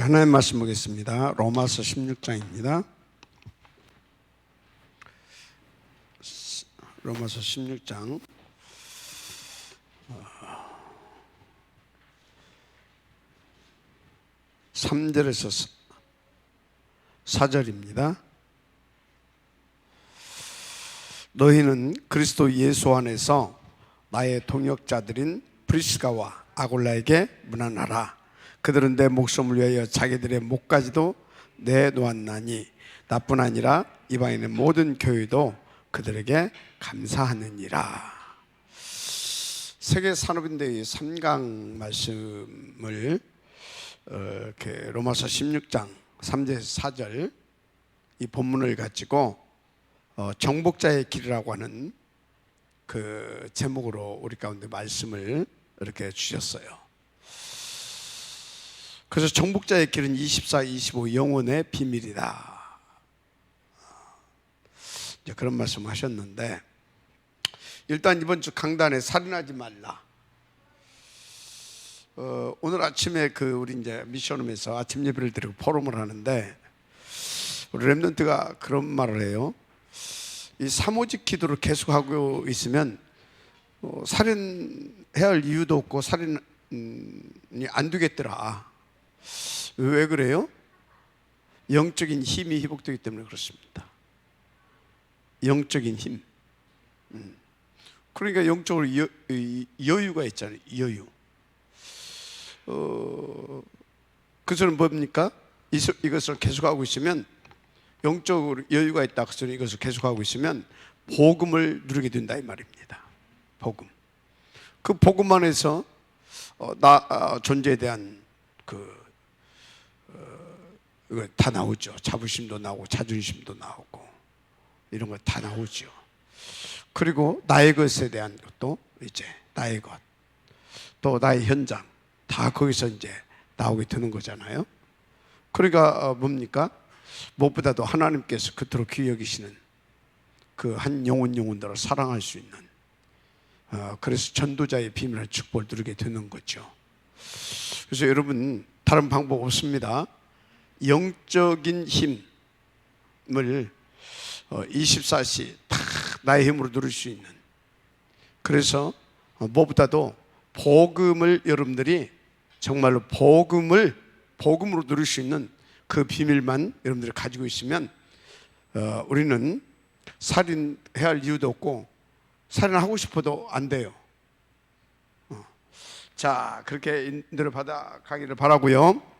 하나님 말씀 보겠습니다. 로마서 16장입니다. 로마서 16장 3절에서 4절입니다. 너희는 그리스도 예수 안에서 나의 동역자들인 브리스가와 아골라에게 문안하라. 그들은 내 목숨을 위하여 자기들의 목까지도 내놓았나니 나뿐 아니라 이방인의 모든 교회도 그들에게 감사하느니라. 세계산업인대의 3강 말씀을 이렇게 로마서 16장 3절에서 4절 이 본문을 가지고 정복자의 길이라고 하는 그 제목으로 우리 가운데 말씀을 이렇게 주셨어요. 그래서 정복자의 길은 24, 25 영혼의 비밀이다. 이제 그런 말씀 하셨는데, 일단 이번 주 강단에 살인하지 말라. 오늘 아침에 우리 이제 미션홈에서 아침 예배를 드리고 포럼을 하는데, 우리 렘넌트가 그런 말을 해요. 이 사모직 기도를 계속하고 있으면 살인해야 할 이유도 없고 살인이 안 되겠더라. 왜 그래요? 영적인 힘이 회복되기 때문에 그렇습니다. 영적인 힘. 그러니까 영적으로 여유가 있잖아요. 여유. 그것은 뭡니까? 이것을 계속하고 있으면, 영적으로 여유가 있다. 그것은 이것을 계속하고 있으면 복음을 누리게 된다 이 말입니다. 복음. 그 복음 안에서 존재에 대한 이거 다 나오죠. 자부심도 나오고 자존심도 나오고 이런 거 다 나오죠. 그리고 나의 것에 대한 것도 이제 나의 것, 또 나의 현장 다 거기서 이제 나오게 되는 거잖아요. 그러니까 뭡니까? 무엇보다도 하나님께서 그토록 귀히 여기시는 그 한 영혼들을 사랑할 수 있는, 그래서 전도자의 비밀의 축복을 누리게 되는 거죠. 그래서 여러분, 다른 방법 없습니다. 영적인 힘을 24시 다 나의 힘으로 누릴 수 있는, 그래서 무엇보다도 복음을 여러분들이 정말로 복음으로 누릴 수 있는 그 비밀만 여러분들이 가지고 있으면 우리는 살인해야 할 이유도 없고 살인하고 싶어도 안 돼요. 자, 그렇게 인도를 받아가기를 바라고요.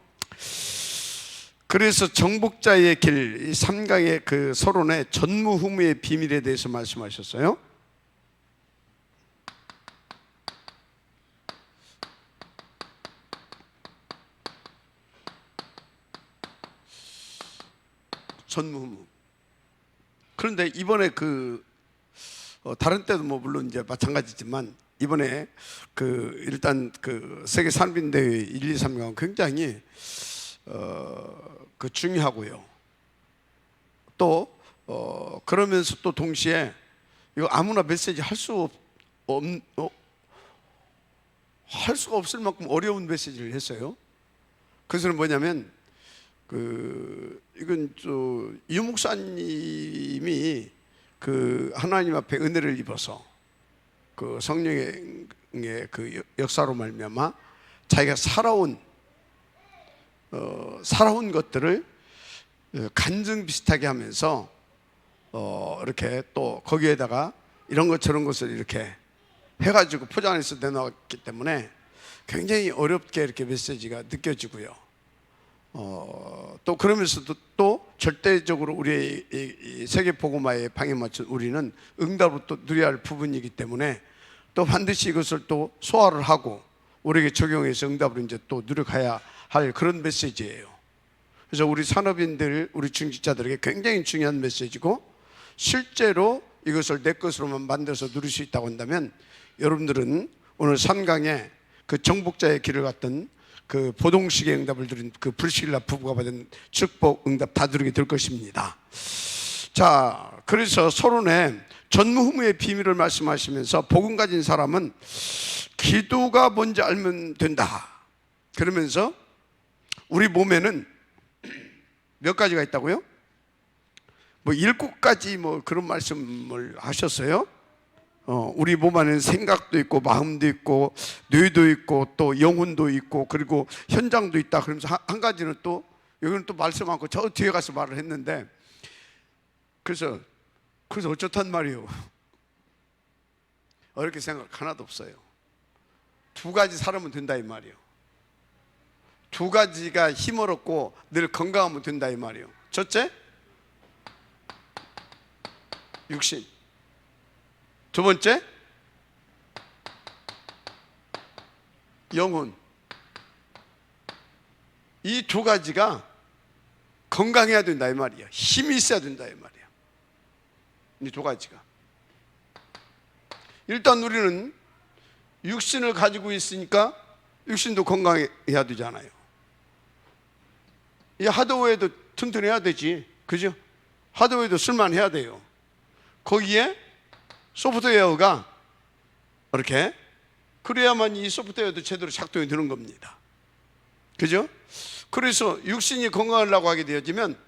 그래서 정복자의 길, 이 3강의 그 서론의 전무후무의 비밀에 대해서 말씀하셨어요. 전무후무. 그런데 이번에 다른 때도 뭐 물론 이제 마찬가지지만, 이번에 일단 세계 산업인대회 1, 2, 3강은 굉장히 중요하고요. 또 그러면서 또 동시에 이거 아무나 메시지 할 수가 없을 만큼 어려운 메시지를 했어요. 그것은 뭐냐면 이건 유 목사님이 하나님 앞에 은혜를 입어서 성령의 역사로 말미암아 자기가 살아온 것들을 간증 비슷하게 하면서 이렇게 또 거기에다가 이런 것 저런 것을 이렇게 해가지고 포장해서 내놓았기 때문에 굉장히 어렵게 이렇게 메시지가 느껴지고요. 또 그러면서도 또 절대적으로 우리의 이 세계 복음화의 방에 맞춘 우리는 응답으로 또 누려야 할 부분이기 때문에 또 반드시 이것을 또 소화를 하고 우리에게 적용해서 응답으로 이제 또 누려가야 할 그런 메시지예요. 그래서 우리 산업인들, 우리 중직자들에게 굉장히 중요한 메시지고, 실제로 이것을 내 것으로만 만들어서 누릴 수 있다고 한다면 여러분들은 오늘 3강에 그 정복자의 길을 갔던 그 보동식의 응답을 드린 그 불시길라 부부가 받은 축복 응답 다 누리게 될 것입니다. 자, 그래서 서론에 전무후무의 비밀을 말씀하시면서 복음 가진 사람은 기도가 뭔지 알면 된다. 그러면서 우리 몸에는 몇 가지가 있다고요? 뭐 7가지 뭐 그런 말씀을 하셨어요. 우리 몸 안에는 생각도 있고 마음도 있고 뇌도 있고 또 영혼도 있고 그리고 현장도 있다. 그러면서 한 가지는 또 여기는 또 말씀 않고 저 뒤에 가서 말을 했는데, 그래서 어쩌단 말이에요. 어렵게 생각 하나도 없어요. 2가지 살아면 된다 이 말이에요. 2가지가 힘을 얻고 늘 건강하면 된다 이 말이에요. 첫째, 육신. 2번째, 영혼. 이 2가지가 건강해야 된다 이 말이야. 힘이 있어야 된다 이 말이야. 이 2가지가. 일단 우리는 육신을 가지고 있으니까 육신도 건강해야 되잖아요. 이 하드웨어도 튼튼해야 되지, 그죠? 하드웨어도 쓸만해야 돼요. 거기에 소프트웨어가 이렇게 그래야만 이 소프트웨어도 제대로 작동이 되는 겁니다. 그죠? 그래서 육신이 건강하려고 하게 되어지면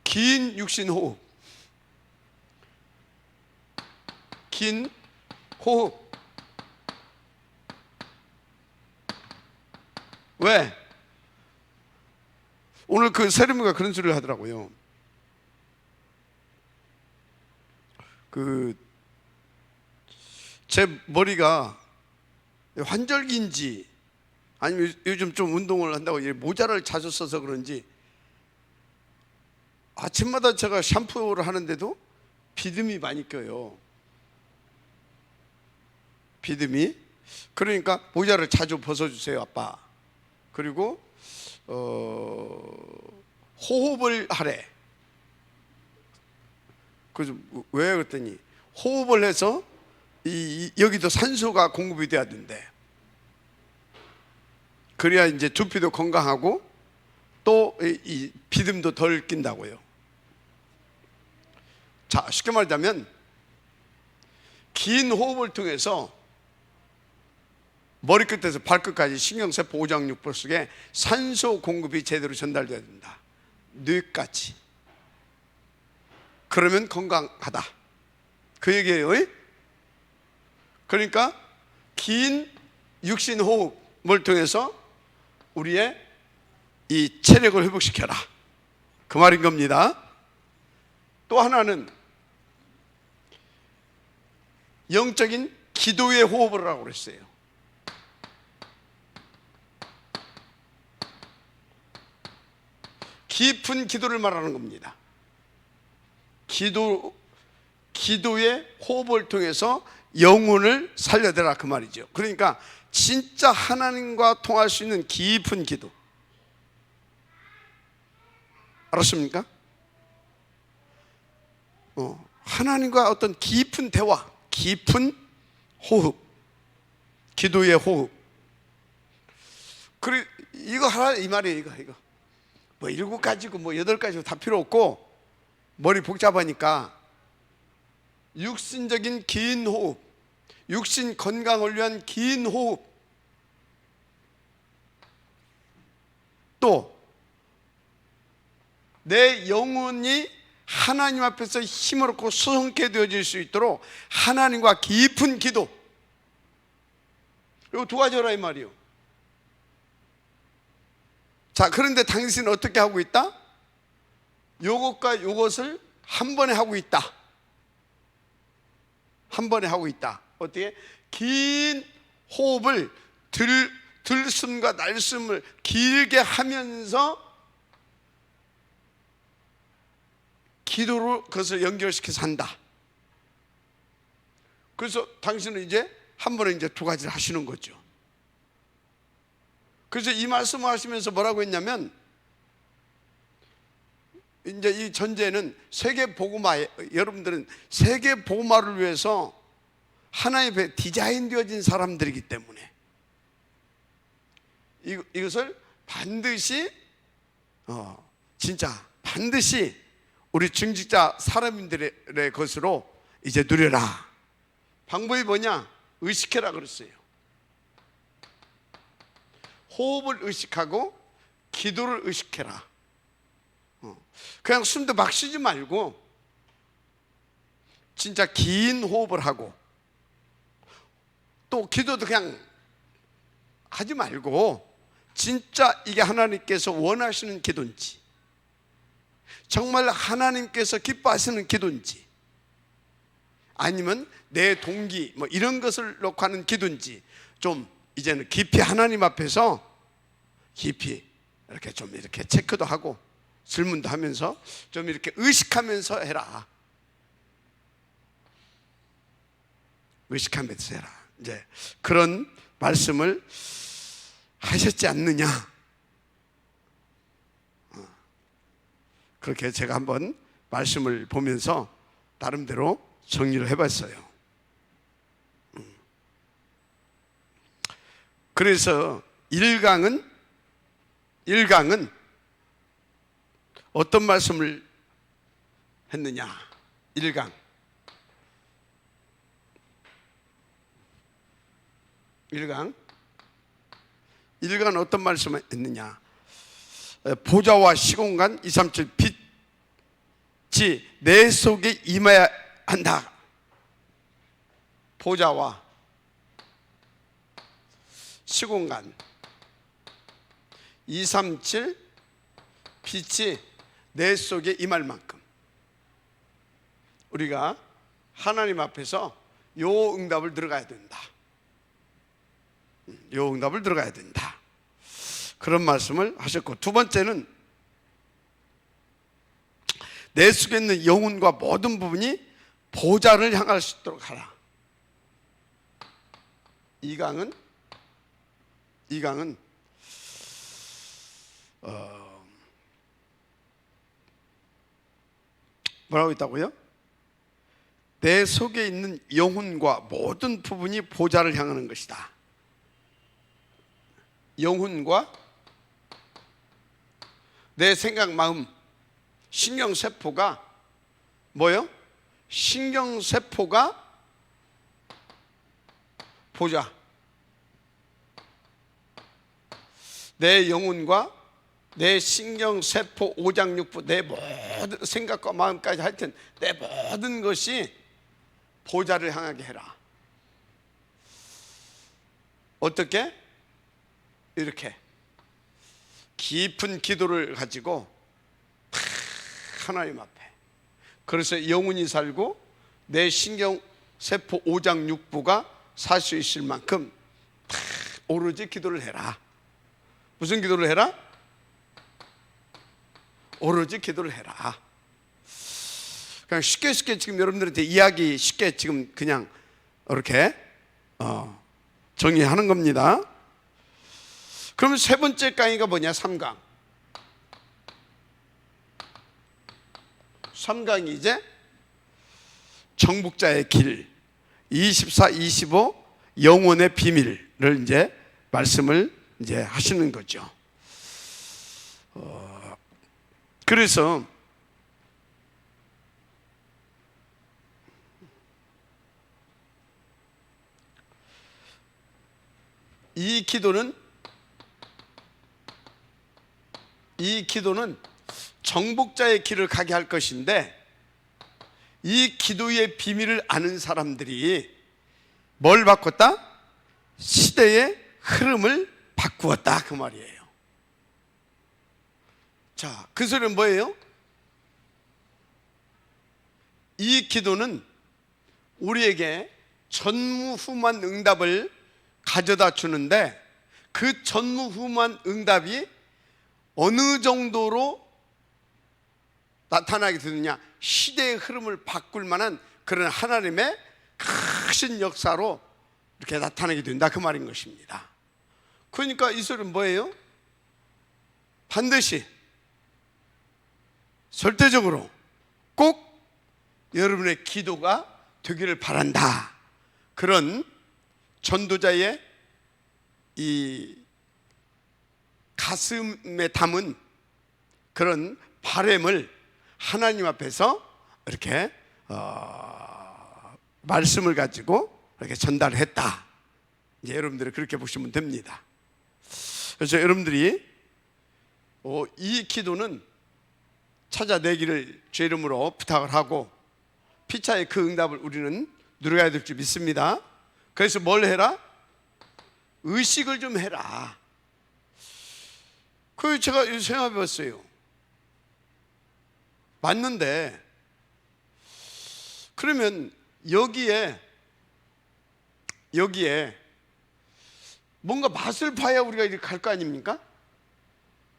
긴 육신 호흡, 긴 호흡. 왜? 오늘 그 세르미가 그런 소리를 하더라고요. 제 머리가 환절기인지 아니면 요즘 좀 운동을 한다고 모자를 자주 써서 그런지 아침마다 제가 샴푸를 하는데도 비듬이 많이 껴요. 비듬이. 그러니까 모자를 자주 벗어주세요 아빠. 그리고 호흡을 하래. 그래서 왜 그랬더니 호흡을 해서 여기도 산소가 공급이 돼야 된대. 그래야 이제 두피도 건강하고 또 이 비듬도 덜 낀다고요. 자, 쉽게 말하자면 긴 호흡을 통해서 머리끝에서 발끝까지 신경세포 오장육부 속에 산소 공급이 제대로 전달돼야 된다. 뇌까지. 그러면 건강하다, 그 얘기예요. 그러니까 긴 육신 호흡을 통해서 우리의 이 체력을 회복시켜라, 그 말인 겁니다. 또 하나는 영적인 기도의 호흡을 하라고 그랬어요. 깊은 기도를 말하는 겁니다. 기도의 호흡을 통해서 영혼을 살려내라, 그 말이죠. 그러니까 진짜 하나님과 통할 수 있는 깊은 기도. 알았습니까? 하나님과 어떤 깊은 대화, 깊은 호흡, 기도의 호흡. 그래, 이거 하나 이 말이에요. 이거 뭐 7가지고 뭐 8가지고 다 필요 없고 머리 복잡하니까 육신적인 긴 호흡, 육신 건강을 위한 긴 호흡, 또 내 영혼이 하나님 앞에서 힘을 얻고 수성케 되어질 수 있도록 하나님과 깊은 기도. 이거 2가지라 이 말이에요. 자, 그런데 당신은 어떻게 하고 있다? 요것과 요것을 한 번에 하고 있다. 한 번에 하고 있다. 어떻게? 긴 호흡을 들숨과 날숨을 길게 하면서 기도로 그것을 연결시켜서 한다. 그래서 당신은 이제 한 번에 이제 2가지를 하시는 거죠. 그래서 이 말씀을 하시면서 뭐라고 했냐면, 이제 이 전제는 세계 복음화, 여러분들은 세계 복음화를 위해서 하나의 배 디자인 되어진 사람들이기 때문에 이것을 반드시 진짜 반드시 우리 중직자 사람들의 것으로 이제 누려라. 방법이 뭐냐? 의식해라 그랬어요. 호흡을 의식하고 기도를 의식해라. 그냥 숨도 막 쉬지 말고 진짜 긴 호흡을 하고, 또 기도도 그냥 하지 말고 진짜 이게 하나님께서 원하시는 기도인지, 정말 하나님께서 기뻐하시는 기도인지, 아니면 내 동기 뭐 이런 것을 놓고 하는 기도인지 좀 이제는 깊이 하나님 앞에서 깊이 이렇게 좀 이렇게 체크도 하고 질문도 하면서 좀 이렇게 의식하면서 해라. 의식하면서 해라. 이제 그런 말씀을 하셨지 않느냐. 그렇게 제가 한번 말씀을 보면서 나름대로 정리를 해봤어요. 그래서 1강은 어떤 말씀을 했느냐. 1강 어떤 말씀을 했느냐. 보좌와 시공간 237 빛이 내 속에 임해야 한다. 보좌와 시공간 237 빛이 내 속에 임할 만큼 우리가 하나님 앞에서 요 응답을 들어가야 된다. 요 응답을 들어가야 된다. 그런 말씀을 하셨고, 두 번째는 내 속에 있는 영혼과 모든 부분이 보좌를 향할 수 있도록 하라. 2강은 뭐라고 있다고요? 내 속에 있는 영혼과 모든 부분이 보좌를 향하는 것이다. 영혼과 내 생각, 마음, 신경세포가 뭐요? 신경세포가 보좌. 내 영혼과 내 신경세포, 오장육부, 내 모든 생각과 마음까지 하여튼 내 모든 것이 보좌를 향하게 해라. 어떻게? 이렇게 깊은 기도를 가지고 하나님 앞에, 그래서 영혼이 살고 내 신경세포, 오장육부가 살 수 있을 만큼 오로지 기도를 해라. 무슨 기도를 해라? 오로지 기도를 해라. 그냥 쉽게 지금 여러분들한테 이야기 쉽게 지금 그냥 이렇게 정리하는 겁니다. 그러면 세 번째 강의가 뭐냐? 3강. 3강이 이제 정복자의 길 24, 25 영혼의 비밀을 이제 말씀을 이제 하시는 거죠. 그래서 이 기도는 정복자의 길을 가게 할 것인데, 이 기도의 비밀을 아는 사람들이 뭘 바꿨다? 시대의 흐름을 바꾸었다, 그 말이에요. 자, 그 소리는 뭐예요? 이 기도는 우리에게 전무후무한 응답을 가져다 주는데, 그 전무후무한 응답이 어느 정도로 나타나게 되느냐? 시대의 흐름을 바꿀 만한 그런 하나님의 크신 역사로 이렇게 나타나게 된다, 그 말인 것입니다. 그러니까 이 소리는 뭐예요? 반드시 절대적으로 꼭 여러분의 기도가 되기를 바란다. 그런 전도자의 이 가슴에 담은 그런 바람을 하나님 앞에서 이렇게 말씀을 가지고 이렇게 전달했다. 이제 여러분들이 그렇게 보시면 됩니다. 그래서 여러분들이 이 기도는 찾아내기를 주 이름으로 부탁을 하고 피차의 그 응답을 우리는 누려야 될 줄 믿습니다. 그래서 뭘 해라? 의식을 좀 해라. 그 제가 생각해 봤어요. 맞는데 그러면 여기에 뭔가 맛을 봐야 우리가 이렇게 갈 거 아닙니까?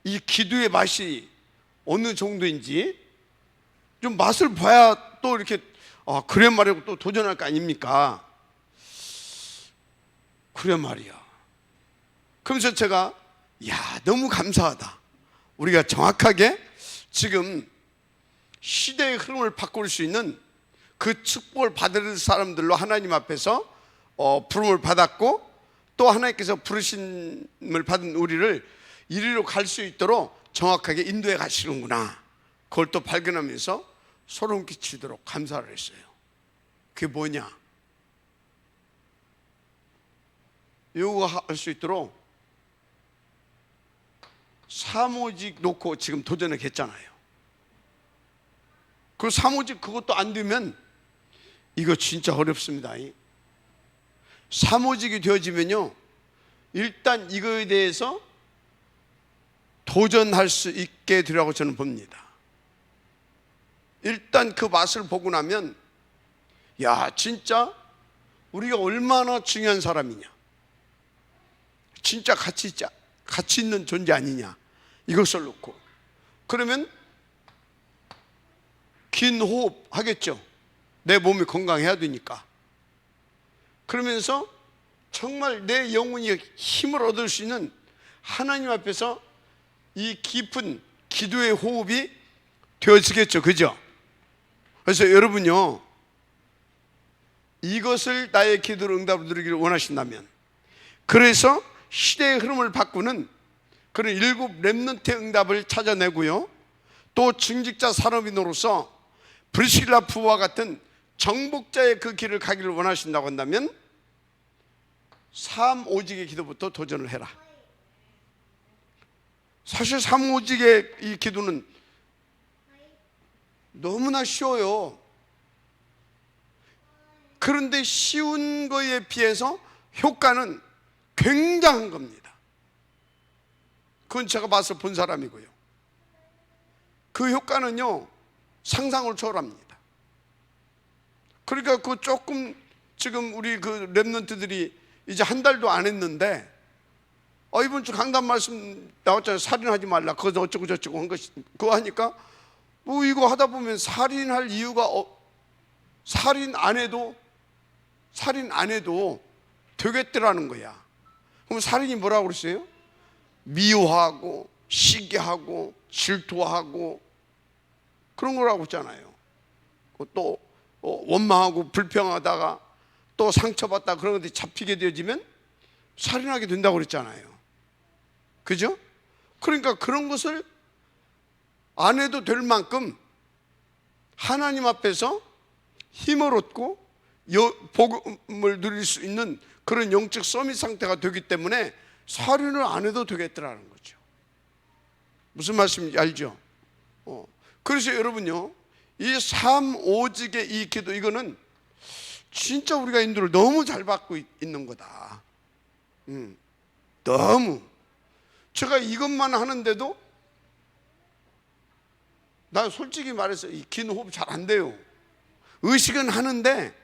이 기도의 맛이 어느 정도인지 좀 맛을 봐야 또 이렇게 그래 말이고 또 도전할 거 아닙니까? 그래 말이야. 그러면서 제가 너무 감사하다. 우리가 정확하게 지금 시대의 흐름을 바꿀 수 있는 그 축복을 받을 사람들로 하나님 앞에서 부름을 받았고, 또 하나님께서 부르심을 받은 우리를 이리로 갈 수 있도록 정확하게 인도해 가시는구나. 그걸 또 발견하면서 소름 끼치도록 감사를 했어요. 그게 뭐냐? 요구할 수 있도록 사모직 놓고 지금 도전을 했잖아요. 그 사모직 그것도 안 되면 이거 진짜 어렵습니다. 사모직이 되어지면요, 일단 이거에 대해서 도전할 수 있게 되라고 저는 봅니다. 일단 그 맛을 보고 나면 진짜 우리가 얼마나 중요한 사람이냐, 진짜 가치 있는 존재 아니냐, 이것을 놓고 그러면 긴 호흡 하겠죠. 내 몸이 건강해야 되니까. 그러면서 정말 내 영혼이 힘을 얻을 수 있는 하나님 앞에서 이 깊은 기도의 호흡이 되어지겠죠. 그죠? 그래서 여러분요, 이것을 나의 기도로 응답을 누리기를 원하신다면, 그래서 시대의 흐름을 바꾸는 그런 7 렘넌트의 응답을 찾아내고요, 또 중직자 산업인으로서 브리실라 부부와 같은 정복자의 그 길을 가기를 원하신다고 한다면 3오직의 기도부터 도전을 해라. 사실 3오직의 이 기도는 너무나 쉬워요. 그런데 쉬운 거에 비해서 효과는 굉장한 겁니다. 그건 제가 봐서 본 사람이고요. 그 효과는요, 상상을 초월합니다. 그러니까 그 조금 지금 우리 그 렘넌트들이 이제 한 달도 안 했는데 이번 주 강단 말씀 나왔잖아요. 살인하지 말라. 그거 어쩌고 저쩌고 한 것이, 그거 하니까 뭐 이거 하다 보면 살인할 이유가 살인 안 해도 되겠더라는 거야. 그럼 살인이 뭐라고 그랬어요? 미워하고 시기하고 질투하고 그런 거라고 했잖아요. 또 원망하고 불평하다가 또 상처받다 그런 것들이 잡히게 되어지면 살인하게 된다고 그랬잖아요. 그죠? 그러니까 그런 것을 안 해도 될 만큼 하나님 앞에서 힘을 얻고 복음을 누릴 수 있는 그런 영적 서밋 상태가 되기 때문에 살인을 안 해도 되겠더라는 거죠. 무슨 말씀인지 알죠? 그래서 여러분요, 이 3오직의 이 기도, 이거는 진짜 우리가 인도를 너무 잘 받고 있는 거다. 너무. 제가 이것만 하는데도 나 솔직히 말해서 이 긴 호흡 잘 안 돼요. 의식은 하는데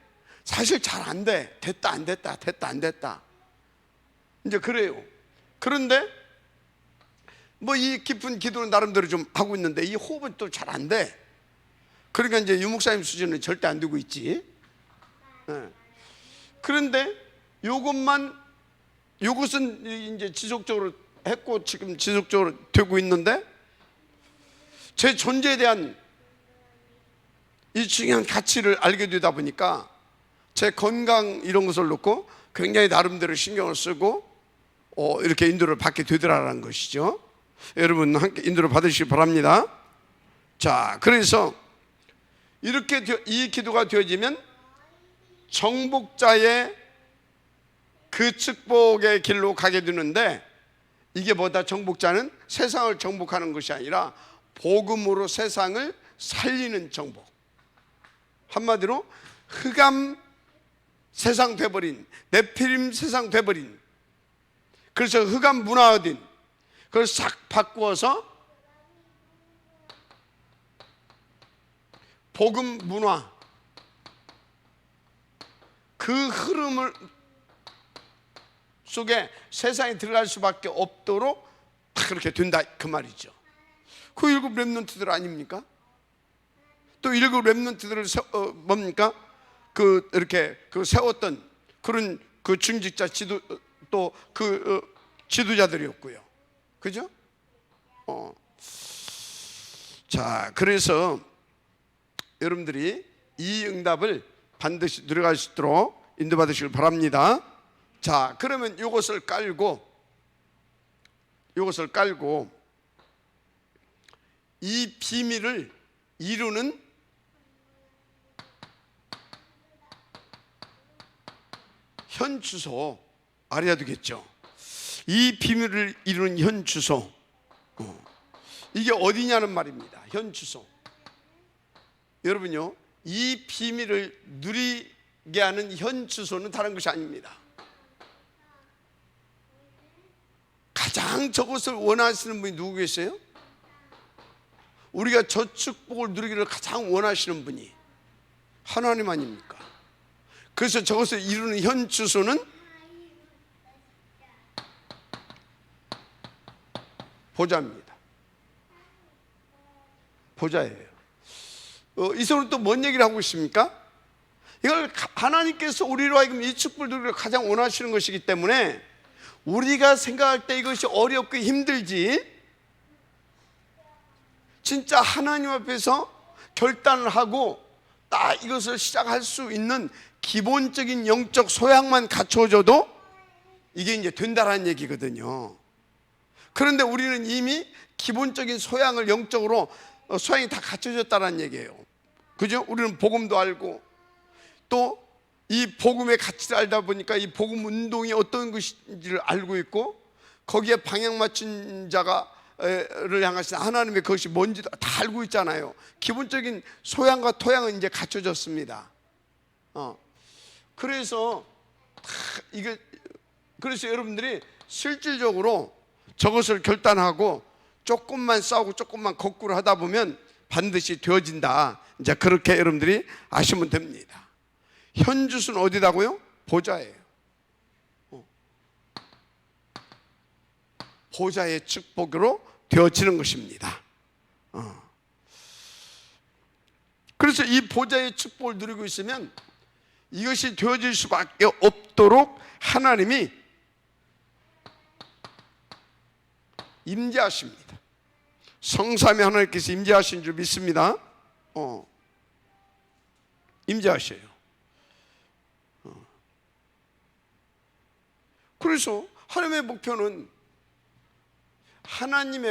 사실 잘 안 돼. 됐다 안 됐다, 됐다 안 됐다, 이제 그래요. 그런데 뭐 이 깊은 기도는 나름대로 좀 하고 있는데 이 호흡은 또 잘 안 돼. 그러니까 이제 유목사님 수준은 절대 안 되고 있지. 그런데 요것은 이제 지속적으로 했고 지금 지속적으로 되고 있는데, 제 존재에 대한 이 중요한 가치를 알게 되다 보니까 제 건강 이런 것을 놓고 굉장히 나름대로 신경을 쓰고 이렇게 인도를 받게 되더라라는 것이죠. 여러분 함께 인도를 받으시기 바랍니다. 자, 그래서 이렇게 이 기도가 되어지면 정복자의 그 축복의 길로 가게 되는데, 이게 뭐다? 정복자는 세상을 정복하는 것이 아니라 복음으로 세상을 살리는 정복. 한마디로 흑암 세상 돼버린, 네피림 세상 돼버린, 그래서 흑암 문화화된 그걸 싹 바꾸어서 복음 문화, 그 흐름을 속에 세상에 들어갈 수밖에 없도록 다 그렇게 된다 그 말이죠. 그 일곱 렘넌트들 아닙니까? 또 일곱 렘넌트들을 뭡니까? 그 이렇게 그 세웠던 그런 그 중직자 지도 또 그 지도자들이었고요. 그죠? 자, 그래서 여러분들이 이 응답을 반드시 누려갈 수 있도록 인도받으시길 바랍니다. 자, 그러면 이것을 깔고 이 비밀을 이루는 현 주소 알아야 되겠죠. 이 비밀을 이루는 현 주소, 이게 어디냐는 말입니다. 현 주소. 여러분요, 이 비밀을 누리게 하는 현 주소는 다른 것이 아닙니다. 가장 저것을 원하시는 분이 누구 계세요? 우리가 저 축복을 누리기를 가장 원하시는 분이 하나님 아닙니까? 그래서 저것을 이루는 현 주소는 보좌입니다. 보좌예요. 이성으로 또 뭔 얘기를 하고 있습니까? 이걸 하나님께서 우리로 하여금 이 축복을 누리기를 가장 원하시는 것이기 때문에 우리가 생각할 때 이것이 어렵고 힘들지, 진짜 하나님 앞에서 결단을 하고 딱 이것을 시작할 수 있는 기본적인 영적 소양만 갖춰줘도 이게 이제 된다라는 얘기거든요. 그런데 우리는 이미 기본적인 소양을 영적으로 소양이 다 갖춰졌다는 얘기예요. 그죠? 우리는 복음도 알고 또 이 복음의 가치를 알다 보니까 이 복음 운동이 어떤 것인지를 알고 있고 거기에 방향 맞춘 자가를 향하신 하나님의 그것이 뭔지도 다 알고 있잖아요. 기본적인 소양과 토양은 이제 갖춰졌습니다. 그래서 그래서 여러분들이 실질적으로 저것을 결단하고 조금만 싸우고 조금만 거꾸로 하다 보면 반드시 되어진다. 이제 그렇게 여러분들이 아시면 됩니다. 현주소는 어디다고요? 보좌예요. 보좌의 축복으로 되어지는 것입니다. 그래서 이 보좌의 축복을 누리고 있으면 이것이 되어질 수밖에 없도록 하나님이 임재하십니다. 성삼위 하나님께서 임재하신 줄 믿습니다. 임재하셔요. 그래서 하나님의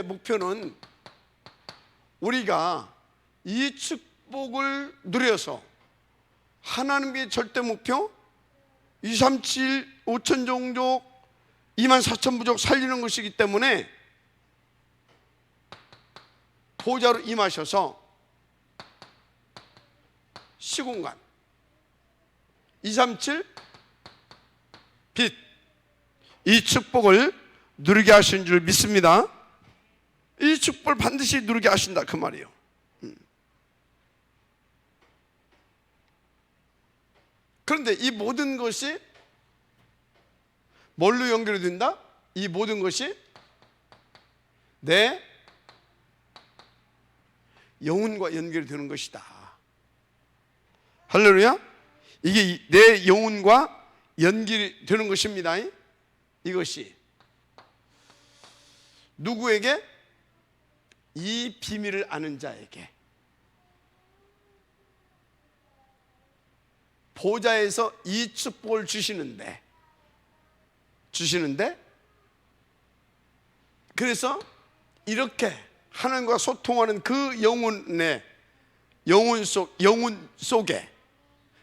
목표는 우리가 이 축복을 누려서 하나님의 절대 목표 237 5천 종족 2만 4천 부족 살리는 것이기 때문에 보좌로 임하셔서 시공간 237 빛, 이 축복을 누리게 하신 줄 믿습니다. 이 축복을 반드시 누리게 하신다 그 말이에요. 그런데 이 모든 것이 뭘로 연결이 된다? 이 모든 것이 내 영혼과 연결이 되는 것이다. 할렐루야. 이게 내 영혼과 연결이 되는 것입니다. 이것이 누구에게? 이 비밀을 아는 자에게. 보좌에서 이 축복을 주시는데 그래서 이렇게 하나님과 소통하는 그 영혼 속에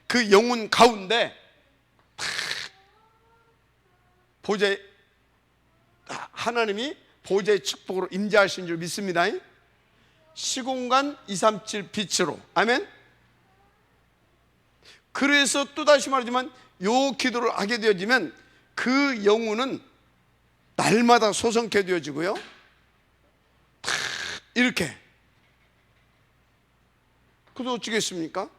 그 영혼 가운데 보좌에 하나님이 보좌의 축복으로 임재하신 줄 믿습니다. 시공간 237 빛으로. 아멘. 그래서 또다시 말하지만 요 기도를 하게 되어지면 그 영혼은 날마다 소성케 되어지고요, 이렇게. 그래서 어쩌겠습니까?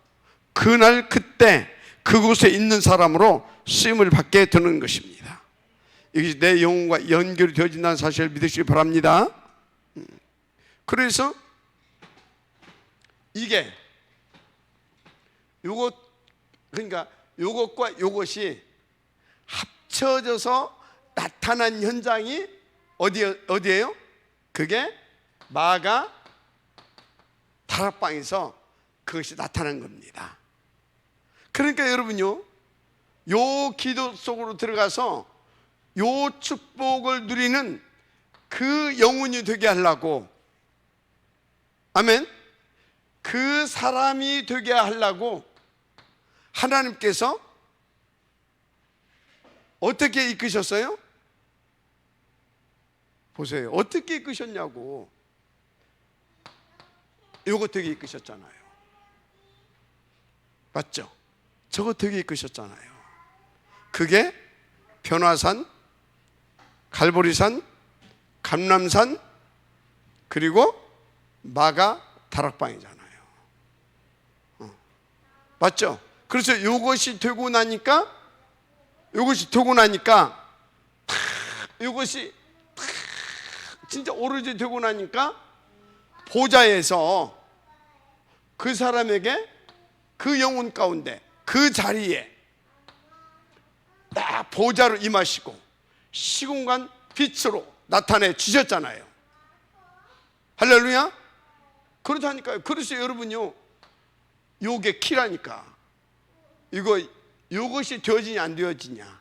그날 그때 그곳에 있는 사람으로 쓰임을 받게 되는 것입니다. 이것이 내 영혼과 연결이 되어진다는 사실을 믿으시기 바랍니다. 그래서 이게 요것, 그러니까 요것과 요것이 합쳐져서 나타난 현장이 어디예요? 그게 마가 다락방에서 그것이 나타난 겁니다. 그러니까 여러분요, 요 기도 속으로 들어가서 요 축복을 누리는 그 영혼이 되게 하려고, 아멘, 그 사람이 되게 하려고 하나님께서 어떻게 이끄셨어요? 보세요. 어떻게 이끄셨냐고. 요거 되게 이끄셨잖아요. 맞죠? 저거 되게 이끄셨잖아요. 그게 변화산, 갈보리산, 감람산, 그리고 마가 다락방이잖아요. 맞죠? 그래서 이것이 되고 나니까 이것이 진짜 오로지 되고 나니까 보좌에서 그 사람에게 그 영혼 가운데 그 자리에 딱 보좌로 임하시고 시공간 빛으로 나타내 주셨잖아요. 할렐루야. 그렇다니까요. 그래서 여러분요, 요게 키라니까. 요것이 되어지냐 안 되어지냐,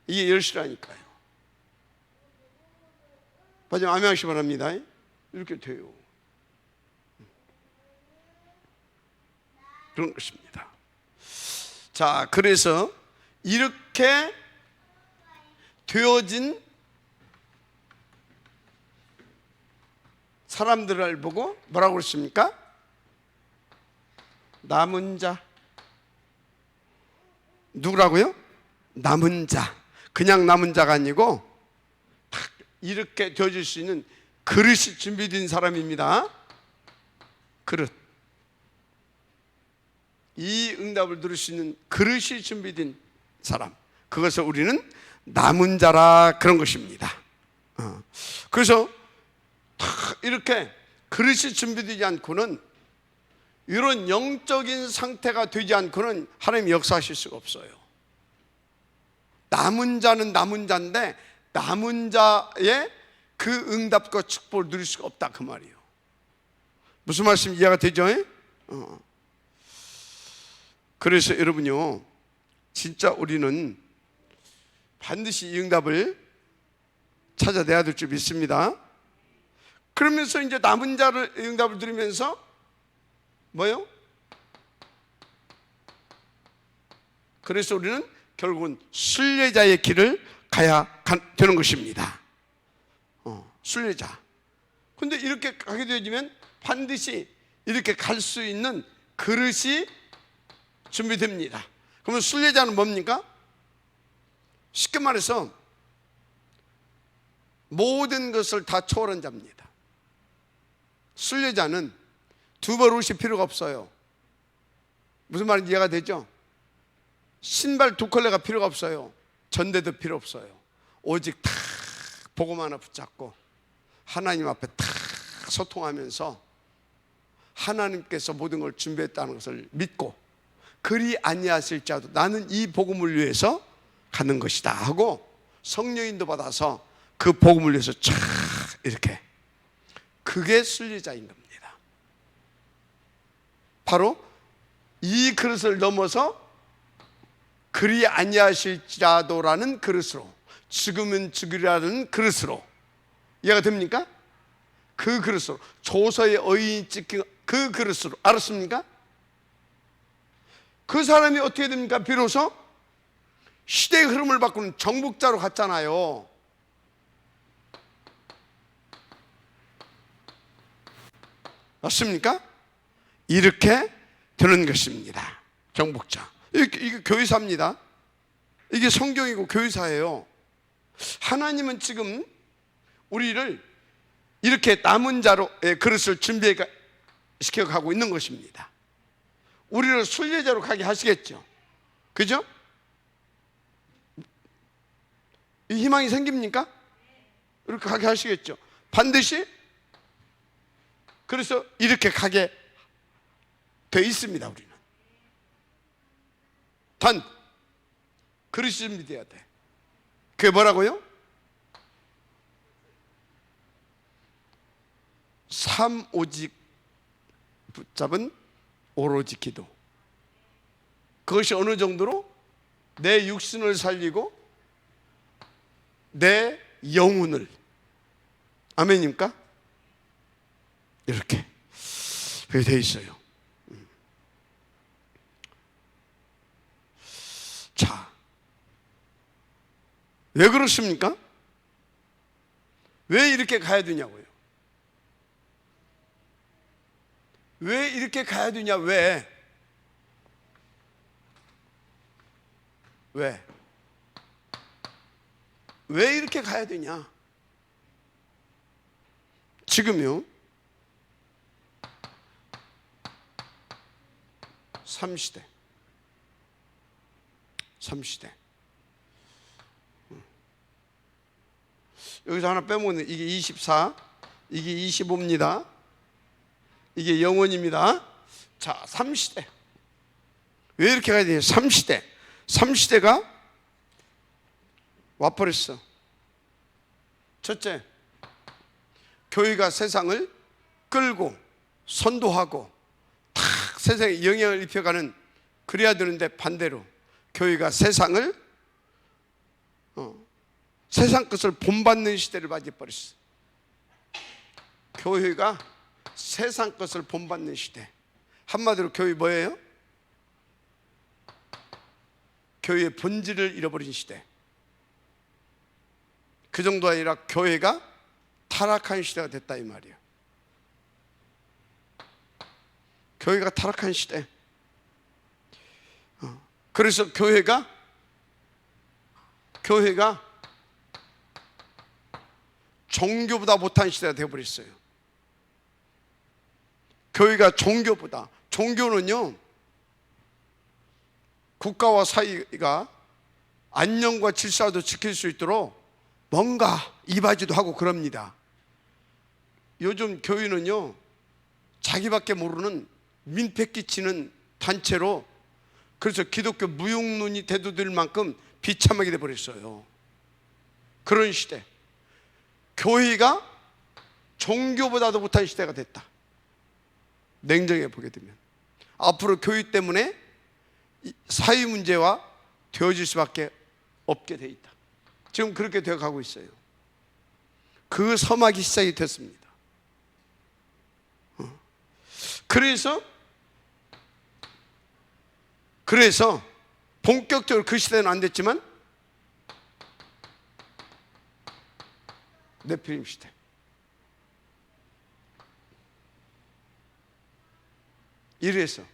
이게 열쇠라니까요. 마지막 아멘 하시기 바랍니다. 이렇게 돼요. 그런 것입니다. 자, 그래서 이렇게 되어진 사람들을 보고 뭐라고 그랬습니까? 남은 자. 누구라고요? 남은 자. 그냥 남은 자가 아니고 딱 이렇게 되어질 수 있는 그릇이 준비된 사람입니다. 그릇. 이 응답을 들을 수 있는 그릇이 준비된 사람, 그것을 우리는 남은 자라 그런 것입니다. 그래서 이렇게 그릇이 준비되지 않고는, 이런 영적인 상태가 되지 않고는 하나님 역사하실 수가 없어요. 남은 자는 남은 자인데 남은 자의 그 응답과 축복을 누릴 수가 없다, 그 말이에요. 무슨 말씀 이해가 되죠? 그래서 여러분요, 진짜 우리는 반드시 이 응답을 찾아내야 될 줄 믿습니다. 그러면서 이제 남은 자를 응답을 들으면서 뭐요? 그래서 우리는 결국은 순례자의 길을 가야 되는 것입니다. 순례자. 근데 이렇게 가게 되어지면 반드시 이렇게 갈 수 있는 그릇이 준비됩니다. 그러면 순례자는 뭡니까? 쉽게 말해서 모든 것을 다 초월한 자입니다. 순례자는 두 벌 옷이 필요가 없어요. 무슨 말인지 이해가 되죠? 신발 두 컬레가 필요가 없어요. 전대도 필요 없어요. 오직 탁 복음 하나 붙잡고 하나님 앞에 탁 소통하면서 하나님께서 모든 걸 준비했다는 것을 믿고, 그리 아니하실지라도 나는 이 복음을 위해서 가는 것이다 하고 성령인도 받아서 그 복음을 위해서 쫙 이렇게, 그게 순례자인 겁니다. 바로 이 그릇을 넘어서 그리 아니하실지라도라는 그릇으로, 죽으면 죽으리라는 그릇으로, 이해가 됩니까? 그 그릇으로, 조서의 의인이 찍힌 그 그릇으로, 알았습니까? 그 사람이 어떻게 됩니까? 비로소 시대의 흐름을 바꾸는 정복자로 갔잖아요. 맞습니까? 이렇게 되는 것입니다. 정복자. 이게 교회사입니다. 이게 성경이고 교회사예요. 하나님은 지금 우리를 이렇게 남은 자로 그릇을 준비시켜 가고 있는 것입니다. 우리를 순례자로 가게 하시겠죠. 그죠? 이 희망이 생깁니까? 이렇게 가게 하시겠죠. 반드시. 그래서 이렇게 가게 돼 있습니다. 우리는 단 그릇이 준비돼야 돼. 그게 뭐라고요? 오직 붙잡은 오로지 기도. 그것이 어느 정도로? 내 육신을 살리고 내 영혼을, 아멘입니까? 이렇게 되어 있어요. 자, 왜 그렇습니까? 왜 이렇게 가야 되냐고요? 왜 이렇게 가야 되냐? 왜? 왜 이렇게 가야 되냐? 지금요, 3시대. 여기서 하나 빼먹는, 이게 24, 이게 25입니다. 이게 영원입니다. 자, 3시대. 왜 이렇게 가야 되냐? 3시대가 와버렸어. 첫째, 교회가 세상을 끌고 선도하고 탁 세상에 영향을 입혀가는, 그래야 되는데 반대로 교회가 세상 것을 본받는 시대를 맞이해버렸어. 교회가 세상 것을 본받는 시대. 한마디로 교회 뭐예요? 교회의 본질을 잃어버린 시대. 그 정도 아니라 교회가 타락한 시대가 됐다 이 말이에요. 교회가 타락한 시대. 그래서 교회가 종교보다 못한 시대가 되어버렸어요. 교회가 종교는요, 국가와 사이가 안녕과 질서도 지킬 수 있도록 뭔가 이바지도 하고 그럽니다. 요즘 교회는요, 자기밖에 모르는 민폐 끼치는 단체로, 그래서 기독교 무용론이 대두될 만큼 비참하게 돼버렸어요. 그런 시대. 교회가 종교보다도 못한 시대가 됐다. 냉정해 보게 되면 앞으로 교회 때문에 사회 문제와 되어질 수밖에 없게 돼 있다. 지금 그렇게 되어 가고 있어요. 그 서막이 시작이 됐습니다. 그래서 본격적으로 그 시대는 안 됐지만 네피림 시대. 이래서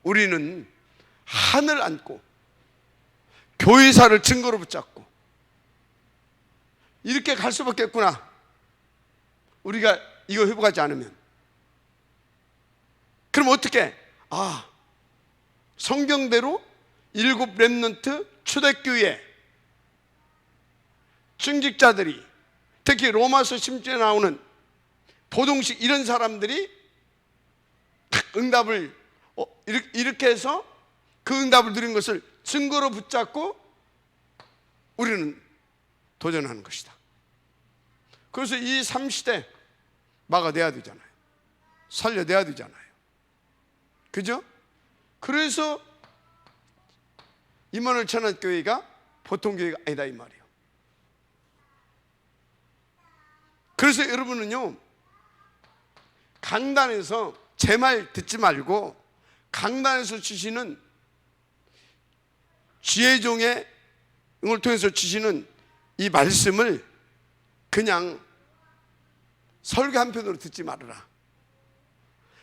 우리는 한을 안고 교회사를 증거로 붙잡고 이렇게 갈 수밖에 없구나. 우리가 이거 회복하지 않으면. 그럼 어떻게? 성경대로 7 렘넌트 초대교회 중직자들이, 특히 로마서 10절에 나오는 보동식 이런 사람들이 응답을 이렇게 해서 그 응답을 드린 것을 증거로 붙잡고 우리는 도전하는 것이다. 그래서 이 3시대 막아내야 되잖아요. 살려내야 되잖아요. 그죠? 그래서 임마누엘 천안교회가 보통 교회가 아니다 이 말이에요. 그래서 여러분은요, 강단에서 제 말 듣지 말고 강단에서 주시는 지혜종의 을 통해서 주시는 이 말씀을 그냥 설교 한 편으로 듣지 말아라.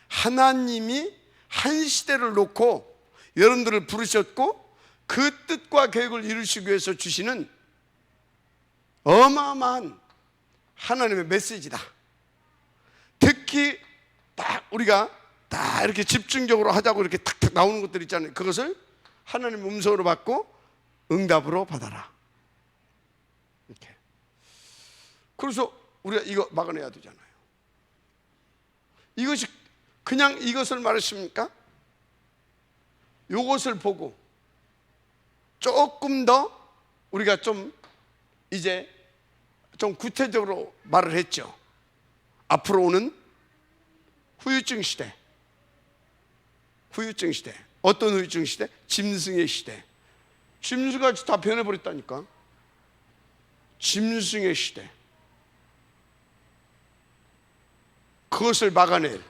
하나님이 한 시대를 놓고 여러분들을 부르셨고 그 뜻과 계획을 이루시기 위해서 주시는 어마어마한 하나님의 메시지다. 특히 딱 우리가 다 이렇게 집중적으로 하자고 이렇게 탁탁 나오는 것들 있잖아요. 그것을 하나님 음성으로 받고 응답으로 받아라. 이렇게. 그래서 우리가 이거 막아내야 되잖아요. 이것이 그냥 이것을 말했습니까? 이것을 보고 조금 더 우리가 좀 이제 좀 구체적으로 말을 했죠. 앞으로 오는 후유증 시대. 후유증 시대. 어떤 후유증 시대? 짐승의 시대. 짐승같이 다 변해버렸다니까. 짐승의 시대. 그것을 막아낼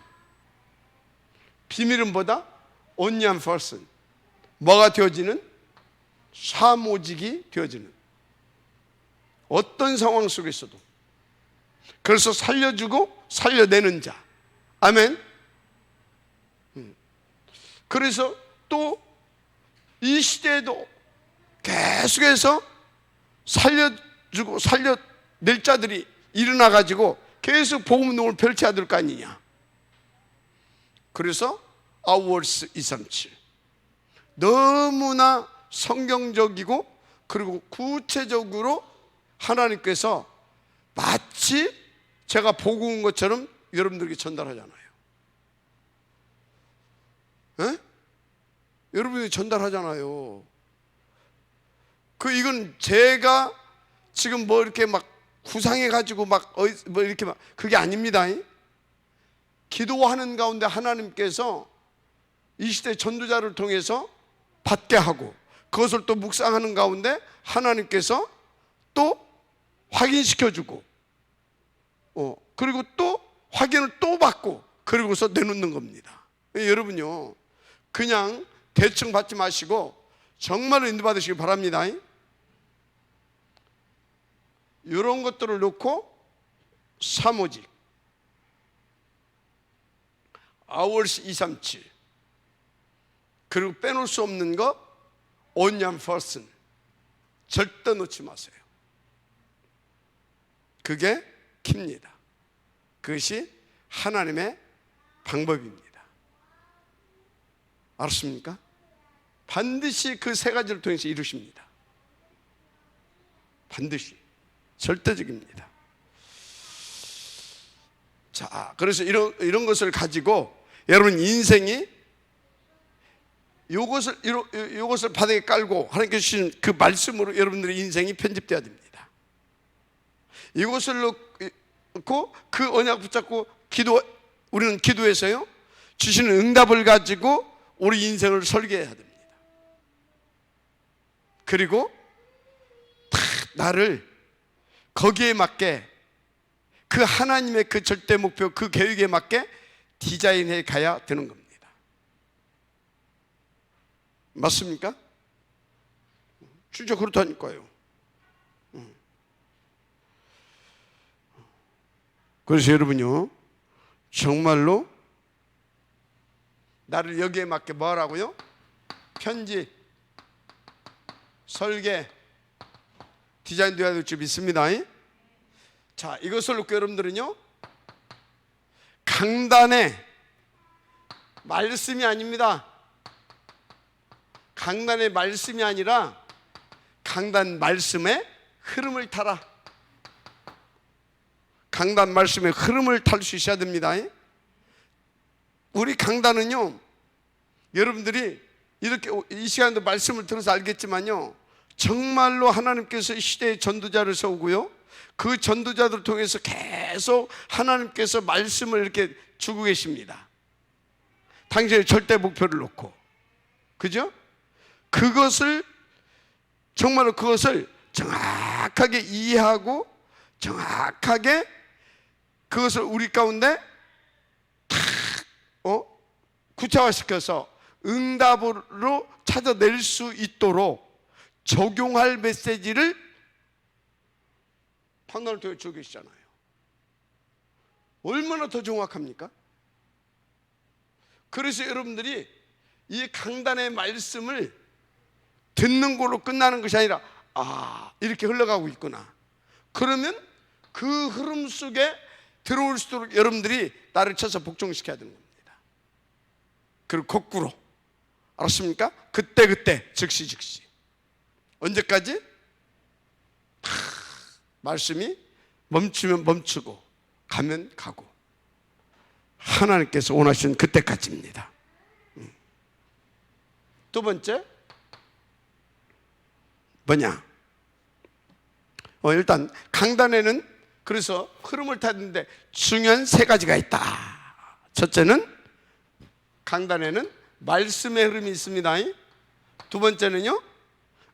비밀은 뭐다? only one person. 뭐가 되어지는? 사모직이 되어지는. 어떤 상황 속에서도. 그래서 살려주고 살려내는 자. 아멘. 그래서 또 이 시대에도 계속해서 살려주고 살려낼 자들이 일어나가지고 계속 복음 운동을 펼쳐야 될 거 아니냐. 그래서 아워스 237 너무나 성경적이고 그리고 구체적으로 하나님께서 마치 제가 보고 온 것처럼 여러분들에게 전달하잖아요. 에? 여러분이 전달하잖아요. 이건 제가 지금 뭐 이렇게 막 구상해가지고 뭐 이렇게 막 그게 아닙니다. 기도하는 가운데 하나님께서 이 시대 전도자를 통해서 받게 하고 그것을 또 묵상하는 가운데 하나님께서 또 확인시켜주고 그리고 또 확인을 또 받고 그리고서 내놓는 겁니다. 여러분요 그냥 대충 받지 마시고 정말로 인도받으시기 바랍니다. 이런 것들을 놓고 사모직 아워스 237 그리고 빼놓을 수 없는 거 only one person 절대 놓지 마세요. 그게 킵니다. 그것이 하나님의 방법입니다. 알았습니까? 반드시 그 세 가지를 통해서 이루십니다. 반드시 절대적입니다. 자, 그래서 이런 것을 가지고 여러분 인생이 요것을 바닥에 깔고 하나님께서 주신 그 말씀으로 여러분들의 인생이 편집되어야 됩니다. 이것을 놓고 그 언약 붙잡고 우리는 기도해서요 주시는 응답을 가지고 우리 인생을 설계해야 됩니다. 그리고 다 나를 거기에 맞게 그 하나님의 그 절대 목표 그 계획에 맞게 디자인해 가야 되는 겁니다. 맞습니까? 진짜 그렇다니까요. 그래서 여러분요 정말로 나를 여기에 맞게 뭐 하라고요? 편집, 설계, 디자인 되어야 될 줄 믿습니다. 자, 이것을 놓고 여러분들은요 강단의 말씀이 아닙니다. 강단의 말씀이 아니라 강단 말씀의 흐름을 타라. 강단 말씀의 흐름을 탈 수 있어야 됩니다. 우리 강단은요 여러분들이 이렇게 이 시간에도 말씀을 들어서 알겠지만요 정말로 하나님께서 이 시대의 전도자를 세우고요 그 전도자들을 통해서 계속 하나님께서 말씀을 이렇게 주고 계십니다. 당신의 절대 목표를 놓고 그죠? 정말로 그것을 정확하게 이해하고 정확하게 그것을 우리 가운데 탁 구체화시켜서 응답으로 찾아낼 수 있도록 적용할 메시지를 판단을 통해 주고 계시잖아요. 얼마나 더 정확합니까? 그래서 여러분들이 이 강단의 말씀을 듣는 걸로 끝나는 것이 아니라 이렇게 흘러가고 있구나. 그러면 그 흐름 속에 들어올 수 있도록 여러분들이 나를 쳐서 복종시켜야 되는 겁니다. 그리고 거꾸로, 알았습니까? 그때 즉시. 언제까지? 말씀이 멈추면 멈추고 가면 가고, 하나님께서 원하시는 그때까지입니다. 두 번째 뭐냐? 일단 강단에는 그래서 흐름을 타는데 중요한 세 가지가 있다. 첫째는 강단에는 말씀의 흐름이 있습니다. 두 번째는요,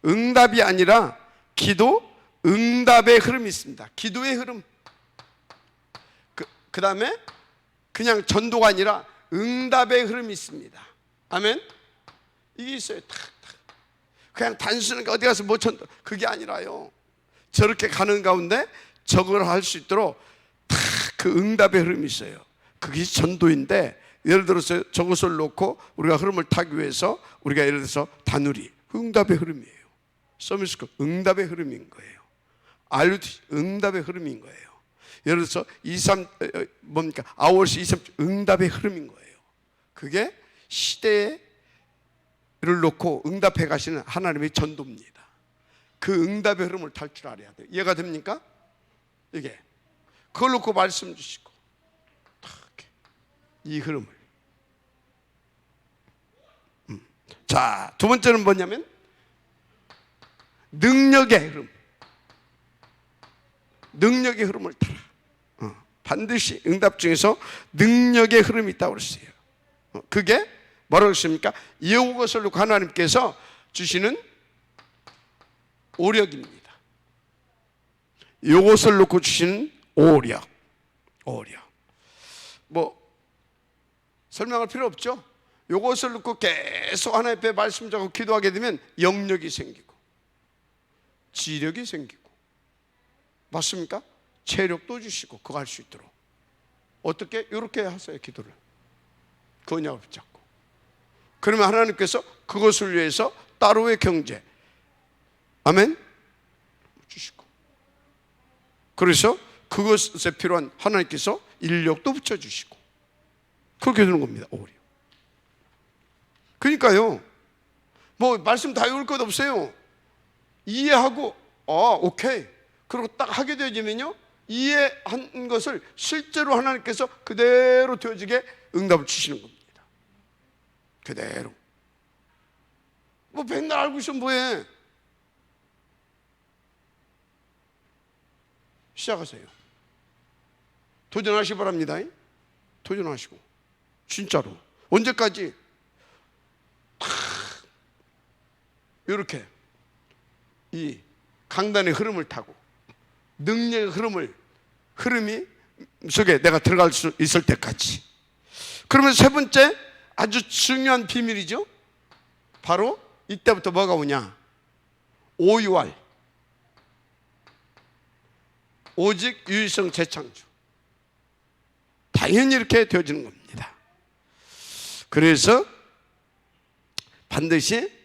응답이 아니라 기도, 응답의 흐름이 있습니다. 기도의 흐름. 그 다음에 그냥 전도가 아니라 응답의 흐름이 있습니다. 아멘. 이게 있어요. 그냥 단순하게 어디 가서 뭐 전도, 그게 아니라요, 저렇게 가는 가운데 저걸 할 수 있도록 다 그 응답의 흐름이 있어요. 그게 전도인데, 예를 들어서 저것을 놓고 우리가 흐름을 타기 위해서 우리가 예를 들어서 다누리, 응답의 흐름이에요. 서미스코, 응답의 흐름인 거예요. RUTC, 응답의 흐름인 거예요. 예를 들어서 9월시 23 응답의 흐름인 거예요. 그게 시대를 놓고 응답해 가시는 하나님의 전도입니다. 그 응답의 흐름을 탈 줄 알아야 돼요. 이해가 됩니까? 이게 그걸 놓고 말씀 주시고 이 흐름을. 자, 두 번째는 뭐냐면 능력의 흐름. 능력의 흐름을 타라. 반드시 응답 중에서 능력의 흐름이 있다고 그랬어요. 그게 뭐라고 했습니까? 이것을 놓고 하나님께서 주시는 오력입니다. 이것을 놓고 주시는 오력. 뭐 설명할 필요 없죠. 이것을 놓고 계속 하나님 앞에 말씀 전하고 기도하게 되면 영력이 생기고 지력이 생기고, 맞습니까? 체력도 주시고 그거 할 수 있도록. 어떻게? 이렇게 하세요. 기도를 언약을 붙잡고. 그러면 하나님께서 그것을 위해서 따로의 경제, 아멘, 주시고, 그래서 그것에 필요한 하나님께서 인력도 붙여주시고, 그렇게 되는 겁니다. 오히려. 그러니까요, 뭐 말씀 다 외울 것 없어요. 이해하고 오케이, 그리고 딱 하게 되어지면요, 이해한 것을 실제로 하나님께서 그대로 되어지게 응답을 주시는 겁니다. 그대로. 뭐 맨날 알고 있으면 뭐해? 시작하세요. 도전하시기 바랍니다. 도전하시고, 진짜로. 언제까지? 이렇게 이 강단의 흐름을 타고 능력의 흐름이 속에 내가 들어갈 수 있을 때까지. 그러면 세 번째 아주 중요한 비밀이죠. 바로 이때부터 뭐가 오냐? OUR, 오직 유일성 재창조. 당연히 이렇게 되어지는 겁니다. 그래서 반드시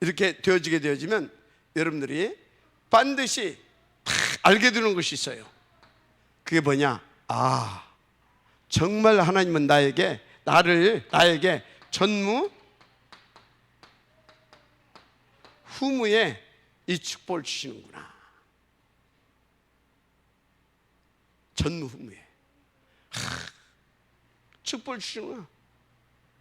이렇게 되어지면 여러분들이 반드시 다 알게 되는 것이 있어요. 그게 뭐냐? 정말 하나님은 나에게 전무 후무에 이 축복을 주시는구나. 전무 후무에 축복을 주시는구나.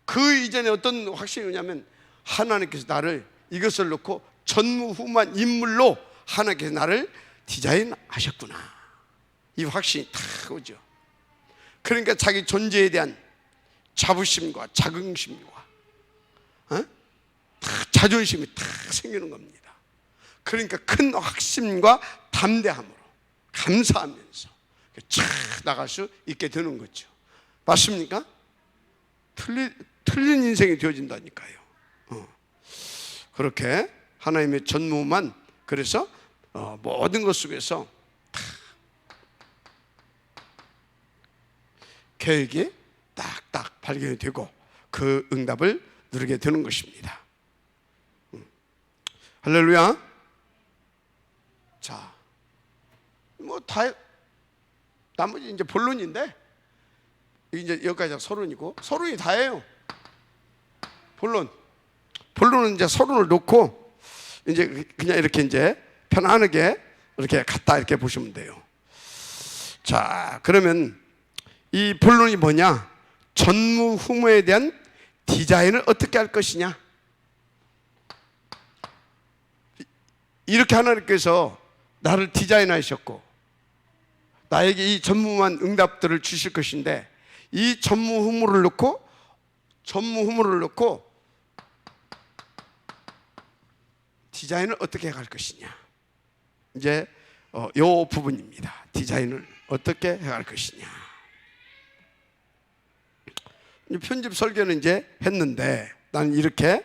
그 이전에 어떤 확신이 오냐면, 하나님께서 나를 이것을 놓고 전무후무한 인물로 하나님께서 나를 디자인하셨구나. 이 확신이 탁 오죠. 그러니까 자기 존재에 대한 자부심과 자긍심과 자존심이 탁 생기는 겁니다. 그러니까 큰 확신과 담대함으로 감사하면서 쫙 나갈 수 있게 되는 거죠. 맞습니까? 틀린 인생이 되어진다니까요. 그렇게 하나님의 전무만, 그래서 모든 것 속에서 다 계획이 딱딱 발견이 되고 그 응답을 누리게 되는 것입니다. 할렐루야. 자, 뭐 다 나머지 이제 본론인데 이제 여기까지가 서론이고, 서론이 다예요. 본론은 이제 서론을 놓고 이제 그냥 이렇게 이제 편안하게 이렇게 갖다 이렇게 보시면 돼요. 자, 그러면 이 본론이 뭐냐? 전무후무에 대한 디자인을 어떻게 할 것이냐? 이렇게 하나님께서 나를 디자인하셨고 나에게 이 전무후무한 응답들을 주실 것인데, 이 전무후무를 놓고 디자인을 어떻게 할 것이냐, 이제 요 부분입니다. 디자인을 어떻게 해갈 것이냐. 편집 설교는 이제 했는데, 나는 이렇게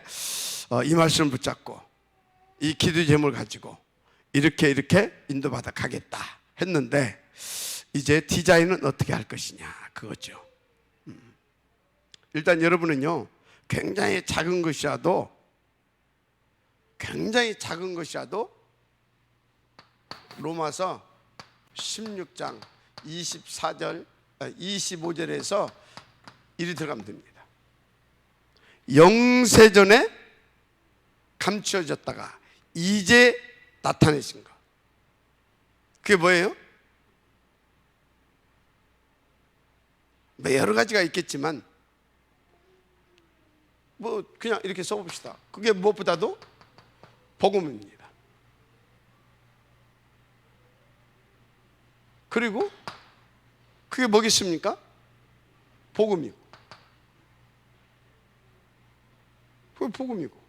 이 말씀을 붙잡고 이 기도 제목을 가지고 이렇게 인도받아 가겠다 했는데, 이제 디자인은 어떻게 할 것이냐, 그거죠. 일단 여러분은요, 굉장히 작은 것이라도 로마서 16장 25절에서 이리 들어가면 됩니다. 영세전에 감추어졌다가 이제 나타내신 것. 그게 뭐예요? 뭐 여러 가지가 있겠지만 뭐 그냥 이렇게 써봅시다. 그게 무엇보다도 복음입니다. 그리고 그게 뭐겠습니까? 복음이고. 그게 복음이고.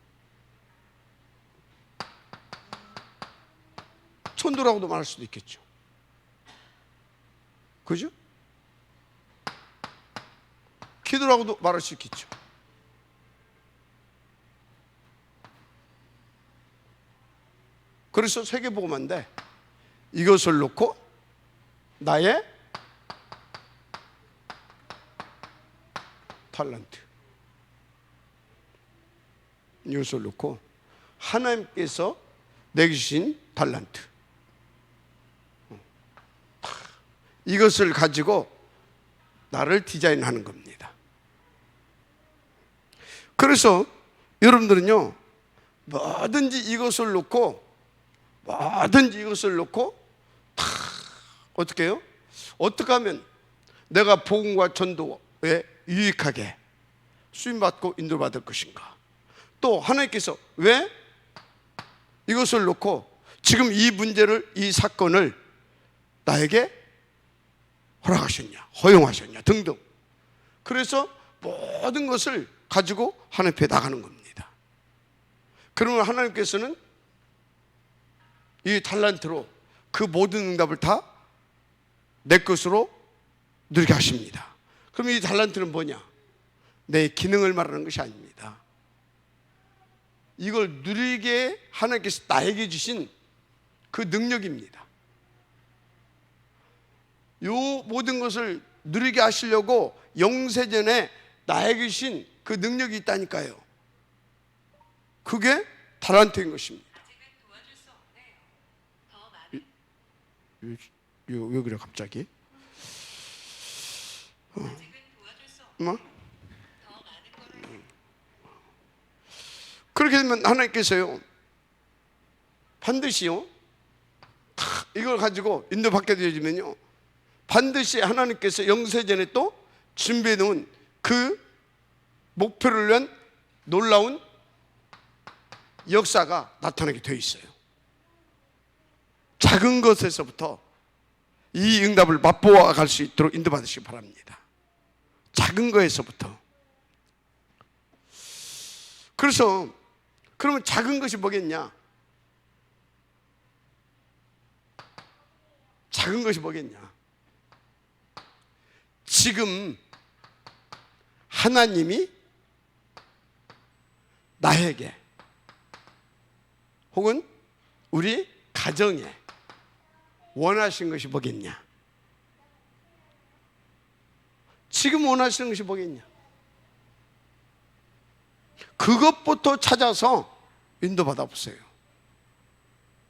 천도라고도 말할 수도 있겠죠. 그죠? 기도라고도 말할 수 있겠죠. 그래서 세계복음화인데, 이것을 놓고 나의 탤런트, 이것을 놓고 하나님께서 내게 주신 탤런트, 이것을 가지고 나를 디자인하는 겁니다. 그래서 여러분들은요, 뭐든지 이것을 놓고 어떻게 해요? 어떻게 하면 내가 복음과 전도에 유익하게 쓰임받고 인도받을 것인가? 또 하나님께서 왜 이것을 놓고 지금 이 문제를, 이 사건을 나에게 허락하셨냐, 허용하셨냐 등등. 그래서 모든 것을 가지고 하나님 앞에 나가는 겁니다. 그러면 하나님께서는 이 탤런트로 그 모든 응답을 다 내 것으로 누리게 하십니다. 그럼 이 탤런트는 뭐냐? 내 기능을 말하는 것이 아닙니다. 이걸 누리게 하나님께서 나에게 주신 그 능력입니다. 이 모든 것을 누리게 하시려고 영세전에 나에게 주신 그 능력이 있다니까요. 그게 탤런트인 것입니다. 왜 그래 갑자기? 뭐? 그렇게 되면 하나님께서요, 반드시요, 이걸 가지고 인도받게 되어지면요, 반드시 하나님께서 영세전에 또 준비해 놓은 그 목표를 위한 놀라운 역사가 나타나게 되어 있어요. 작은 것에서부터 이 응답을 맛보아 갈 수 있도록 인도받으시기 바랍니다. 작은 거에서부터. 그래서 그러면 작은 것이 뭐겠냐? 작은 것이 뭐겠냐? 지금 하나님이 나에게 혹은 우리 가정에 원하신 것이 뭐겠냐? 지금 원하시는 것이 뭐겠냐? 그것부터 찾아서 인도받아 보세요.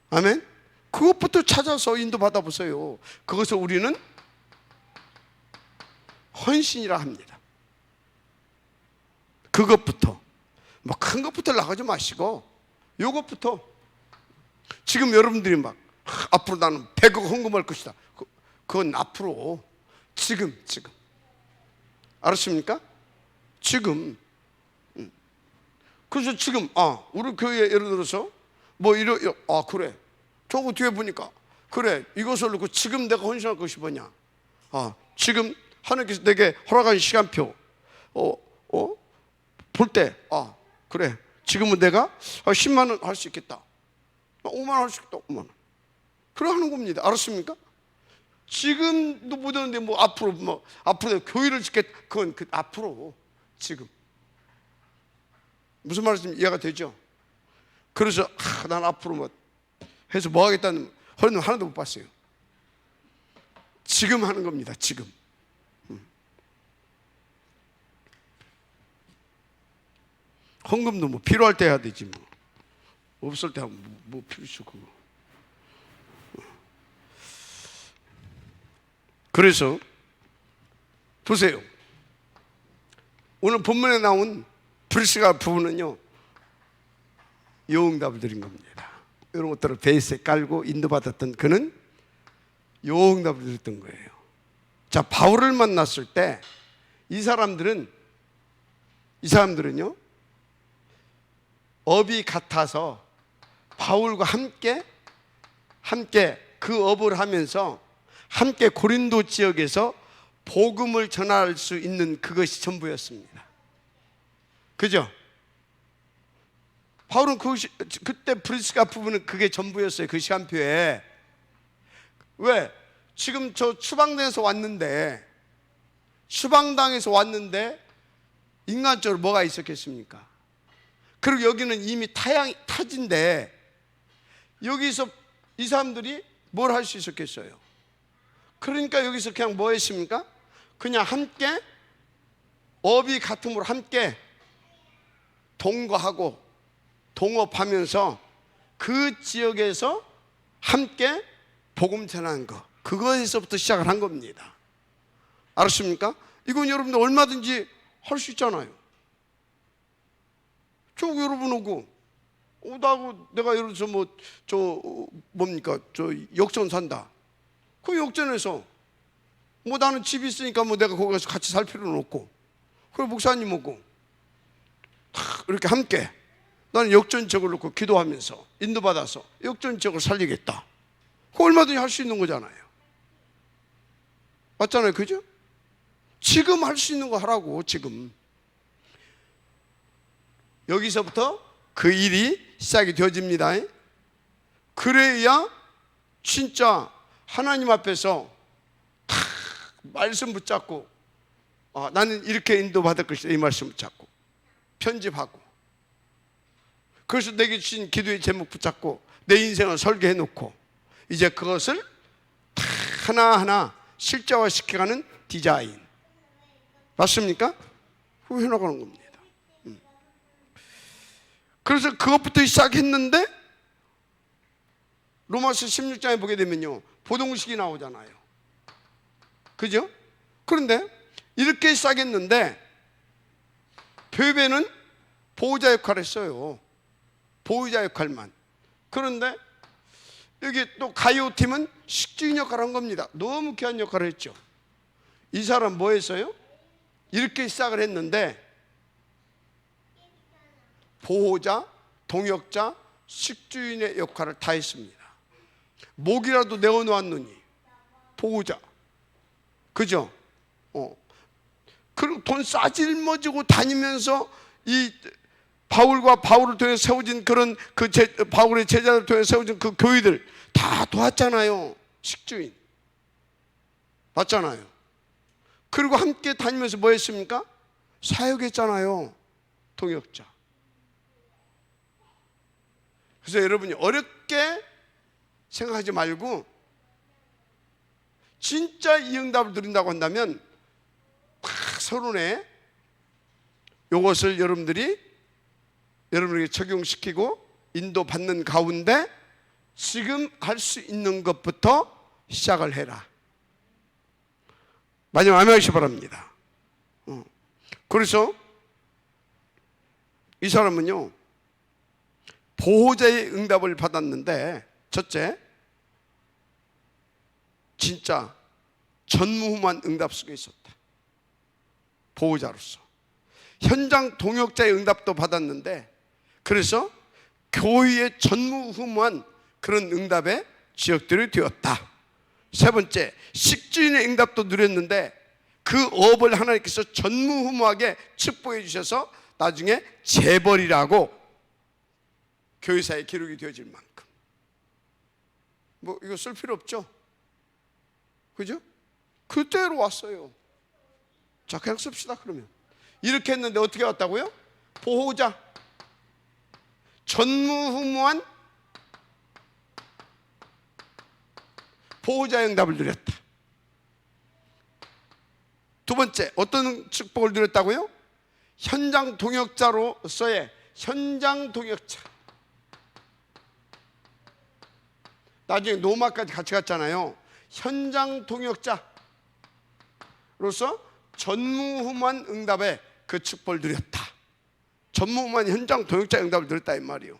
아멘. 그것부터 찾아서 인도받아 보세요. 그것을 우리는 헌신이라 합니다. 그것부터, 뭐 큰 것부터 나가지 마시고 요것부터. 지금 여러분들이 막 앞으로 나는 100억 헌금할 것이다. 그건 앞으로, 지금 알았습니까? 지금. 그래서 지금 우리 교회 예를 들어서 뭐 그래, 저거 뒤에 보니까 그래, 이것을 놓고 지금 내가 헌신할 것이 뭐냐. 지금 하나님께서 내게 허락한 시간표 볼 때 그래, 지금은 내가 10만 원 할 수 있겠다, 5만 원 할 수 있겠다, 5만 원. 그래 하는 겁니다. 알았습니까? 지금도 못 하는데 뭐 앞으로 교회를 짓겠다, 그건 앞으로, 지금. 무슨 말인지 이해가 되죠? 그래서 난 앞으로 뭐 해서 뭐 하겠다는 허리는 하나도 못 봤어요. 지금 하는 겁니다. 지금. 헌금도 뭐 필요할 때 해야 되지, 뭐 없을 때 하면 뭐 필요 있어 그거. 그래서 보세요. 오늘 본문에 나온 프리스가 부부는요, 요응답을 드린 겁니다. 이런 것들을 베이스에 깔고 인도받았던 그는 요응답을 드렸던 거예요. 자, 바울을 만났을 때 이 사람들은요 업이 같아서 바울과 함께 그 업을 하면서 함께 고린도 지역에서 복음을 전할 수 있는 그것이 전부였습니다. 그죠? 바울은 그때 프리스가 부부는 그게 전부였어요. 그 시간표에. 왜? 지금 저 추방당에서 왔는데 인간적으로 뭐가 있었겠습니까? 그리고 여기는 이미 타지인데 여기서 이 사람들이 뭘 할 수 있었겠어요? 그러니까 여기서 그냥 뭐 했습니까? 그냥 함께 업이 같음으로 함께 동거하고 동업하면서 그 지역에서 함께 복음 전하는 거, 그거에서부터 시작을 한 겁니다. 알았습니까? 이건 여러분들 얼마든지 할 수 있잖아요. 저 여러분 오고 내가 예를 들어서 저 역전 산다. 그 역전에서 뭐 나는 집이 있으니까 뭐 내가 거기 가서 같이 살 필요는 없고, 그리고 목사님 오고 이렇게 함께 나는 역전 지역을 놓고 기도하면서 인도받아서 역전 지역을 살리겠다. 그거 얼마든지 할 수 있는 거잖아요. 맞잖아요. 그죠? 지금 할 수 있는 거 하라고. 지금 여기서부터 그 일이 시작이 되어집니다. 그래야 진짜 하나님 앞에서 말씀 붙잡고 나는 이렇게 인도받을 것이다, 이 말씀 붙잡고 편집하고, 그래서 내게 주신 기도의 제목 붙잡고 내 인생을 설계해 놓고 이제 그것을 하나하나 실제화시켜가는 디자인. 맞습니까? 그거 해나가는 겁니다. 그래서 그것부터 시작했는데 로마서 16장에 보게 되면요, 보동식이 나오잖아요. 그죠? 그런데 이렇게 시작했는데 베베는 보호자 역할을 했어요. 보호자 역할만. 그런데 여기 또 가이오 팀은 식주인 역할을 한 겁니다. 너무 귀한 역할을 했죠. 이 사람 뭐 했어요? 이렇게 시작을 했는데 보호자, 동역자, 식주인의 역할을 다 했습니다. 목이라도 내어놓았느니 보호자. 그죠? 그리고 돈 싸질머지고 다니면서 이 바울과 바울을 통해 세워진 그런 바울의 제자를 통해 세워진 그 교회들 다 도왔잖아요. 식주인. 맞잖아요. 그리고 함께 다니면서 뭐 했습니까? 사역했잖아요. 동역자. 그래서 여러분이 어렵게 생각하지 말고 진짜 이 응답을 드린다고 한다면 서론에 이것을 여러분들이 여러분에게 적용시키고 인도받는 가운데 지금 할 수 있는 것부터 시작을 해라. 마지막 아멘 하시기 바랍니다. 그래서 이 사람은요, 보호자의 응답을 받았는데, 첫째, 진짜 전무후무한 응답 속에 있었다. 보호자로서. 현장 동역자의 응답도 받았는데, 그래서 교회의 전무후무한 그런 응답의 지역들이 되었다. 세 번째, 식주인의 응답도 누렸는데 그 업을 하나님께서 전무후무하게 축복해 주셔서 나중에 재벌이라고 교회사에 기록이 되어질 만큼. 뭐 이거 쓸 필요 없죠? 그죠? 그대로 왔어요. 자, 그냥 씁시다. 그러면 이렇게 했는데 어떻게 왔다고요? 보호자, 전무후무한 보호자의 응답을 누렸다. 두 번째, 어떤 축복을 누렸다고요? 현장 동역자로서의 현장 동역자. 나중에 노마까지 같이 갔잖아요. 현장 동역자로서 전무후무한 응답에 그 축복을 누렸다. 전무후무한 현장 동역자 응답을 누렸다 이 말이에요.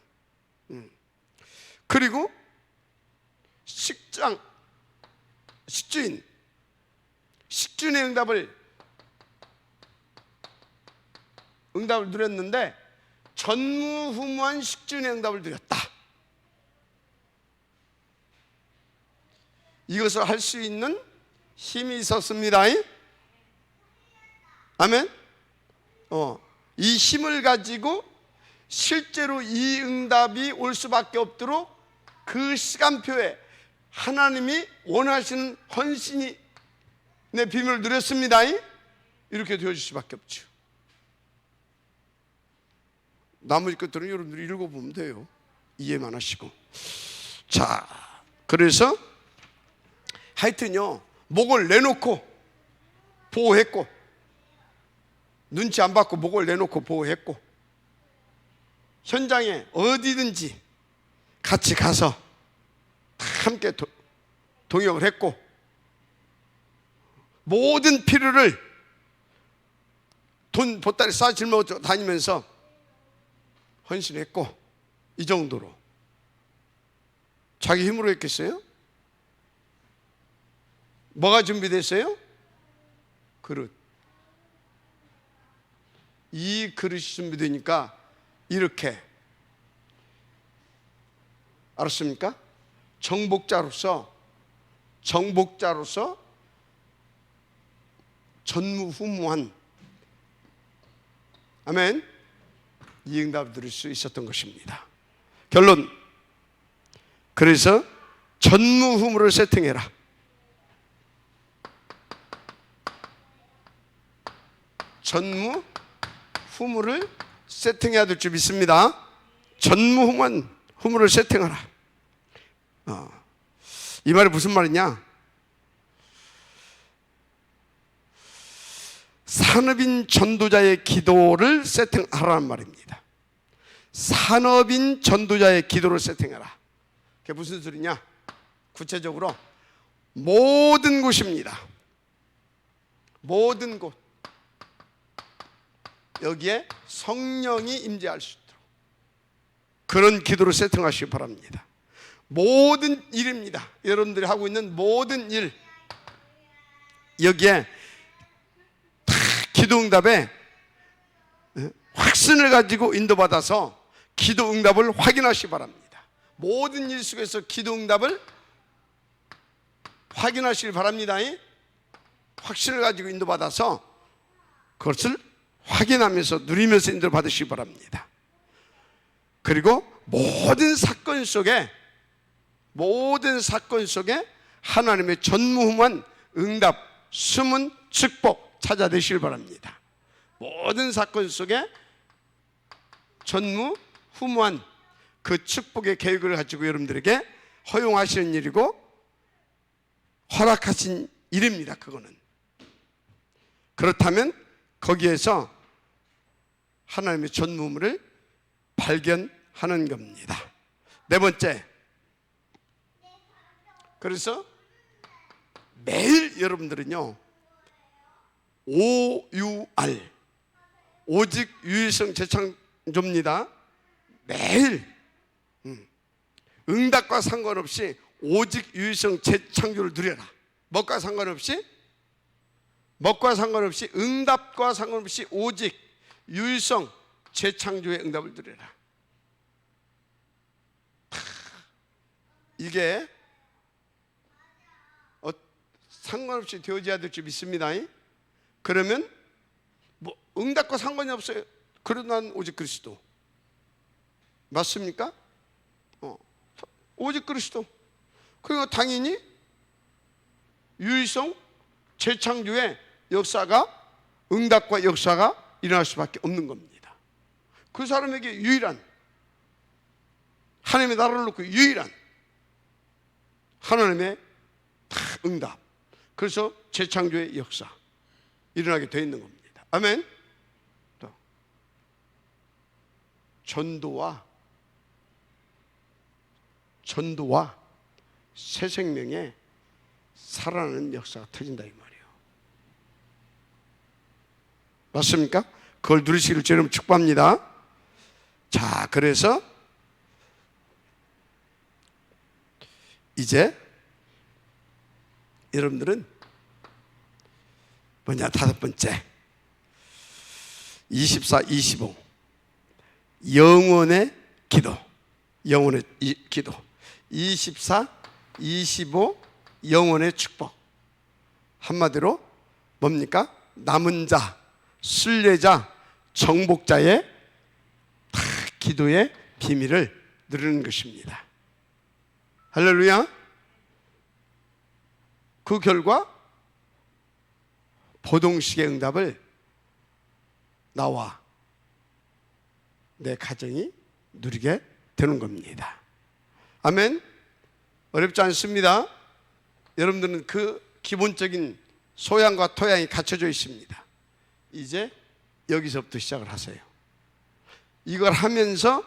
그리고 식주인의 응답을 누렸는데 전무후무한 식주인의 응답을 누렸다. 이것을 할 수 있는 힘이 있었습니다. 아멘. 이 힘을 가지고 실제로 이 응답이 올 수밖에 없도록 그 시간표에 하나님이 원하시는 헌신이 내 비밀을 누렸습니다. 이렇게 되어질 수밖에 없죠. 나머지 것들은 여러분들이 읽어보면 돼요. 이해만 하시고. 자, 그래서 하여튼요, 목을 내놓고 보호했고, 눈치 안 받고 목을 내놓고 보호했고, 현장에 어디든지 같이 가서 함께 동역을 했고, 모든 필요를 돈 보따리 싸 짊어지고 다니면서 헌신했고, 이 정도로. 자기 힘으로 했겠어요? 뭐가 준비됐어요? 그릇. 이 그릇이 준비되니까 이렇게, 알았습니까? 정복자로서 전무후무한, 아멘, 이 응답을 들을 수 있었던 것입니다. 결론, 그래서 전무후무를 세팅해라. 전무후무를 세팅해야 될 줄 믿습니다. 전무후무한 후무를 세팅하라. 이 말이 무슨 말이냐? 산업인 전도자의 기도를 세팅하라는 말입니다. 산업인 전도자의 기도를 세팅해라. 그게 무슨 소리냐? 구체적으로 모든 곳입니다. 모든 곳, 여기에 성령이 임재할 수 있도록 그런 기도를 세팅하시기 바랍니다. 모든 일입니다. 여러분들이 하고 있는 모든 일, 여기에 다 기도 응답에 확신을 가지고 인도받아서 기도 응답을 확인하시기 바랍니다. 모든 일 속에서 기도 응답을 확인하시길 바랍니다. 확신을 가지고 인도받아서 그것을 확인하면서 누리면서 인도를 받으시기 바랍니다. 그리고 모든 사건 속에 하나님의 전무후무한 응답, 숨은 축복 찾아내시길 바랍니다. 모든 사건 속에 전무후무한 그 축복의 계획을 가지고 여러분들에게 허용하시는 일이고 허락하신 일입니다. 그거는. 그렇다면 거기에서 하나님의 전무후무를 발견하는 겁니다. 네 번째, 그래서 매일 여러분들은요, OUR, 오직 유일성 재창조입니다. 매일 응답과 상관없이 오직 유일성 재창조를 누려라. 뭐과 상관없이? 뭐과 상관없이, 응답과 상관없이 오직 유일성 재창조의 응답을 누려라. 이게 상관없이 되어져야 될 줄 믿습니다. 그러면 뭐 응답과 상관이 없어요. 그래도 난 오직 그리스도. 맞습니까? 오직 그리스도. 그러니까 당연히 유일성 재창조의 역사가, 응답과 역사가 일어날 수밖에 없는 겁니다. 그 사람에게 유일한, 하나님의 나라를 놓고 유일한 하나님의 응답, 그래서 재창조의 역사 일어나게 되어 있는 겁니다. 아멘. 또 전도와 새 생명의 살아나는 역사가 터진다 이 말이에요. 맞습니까? 그걸 누리시기를 주님 축복합니다. 자, 그래서 이제 여러분들은 뭐냐, 다섯 번째, 24, 25 영혼의 기도. 영혼의 기도. 24, 25 영혼의 축복. 한마디로 뭡니까? 남은 자, 순례자, 정복자의 기도의 비밀을 누리는 것입니다. 할렐루야. 그 결과 보동식의 응답을 나와 내 가정이 누리게 되는 겁니다. 아멘. 어렵지 않습니다. 여러분들은 그 기본적인 소양과 토양이 갖춰져 있습니다. 이제 여기서부터 시작을 하세요. 이걸 하면서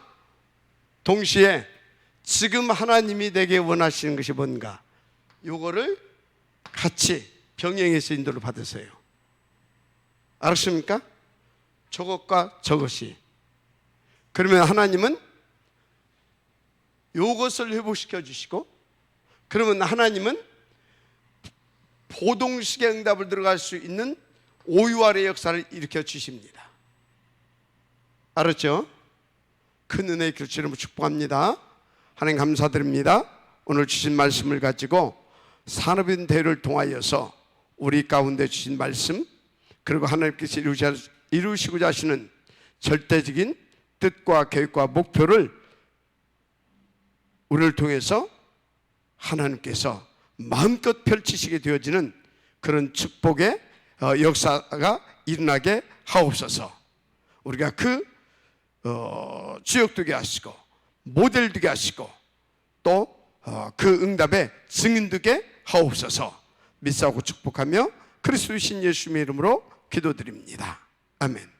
동시에 지금 하나님이 내게 원하시는 것이 뭔가, 요거를 같이 병행해서 인도를 받으세요. 알았습니까? 저것과 저것이. 그러면 하나님은 요것을 회복시켜 주시고, 그러면 하나님은 보동식의 응답을 들어갈 수 있는 OUR의 역사를 일으켜 주십니다. 알았죠? 큰 은혜의 길을 축복합니다. 하나님 감사드립니다. 오늘 주신 말씀을 가지고 산업인 대회를 통하여서 우리 가운데 주신 말씀, 그리고 하나님께서 이루시고자 하시는 절대적인 뜻과 계획과 목표를 우리를 통해서 하나님께서 마음껏 펼치시게 되어지는 그런 축복의 역사가 일어나게 하옵소서. 우리가 그 주역 되게 하시고 모델 되게 하시고 또 그 응답의 증인 되게 하옵소서. 믿사오고 축복하며 그리스도의 신 예수님의 이름으로 기도드립니다. 아멘.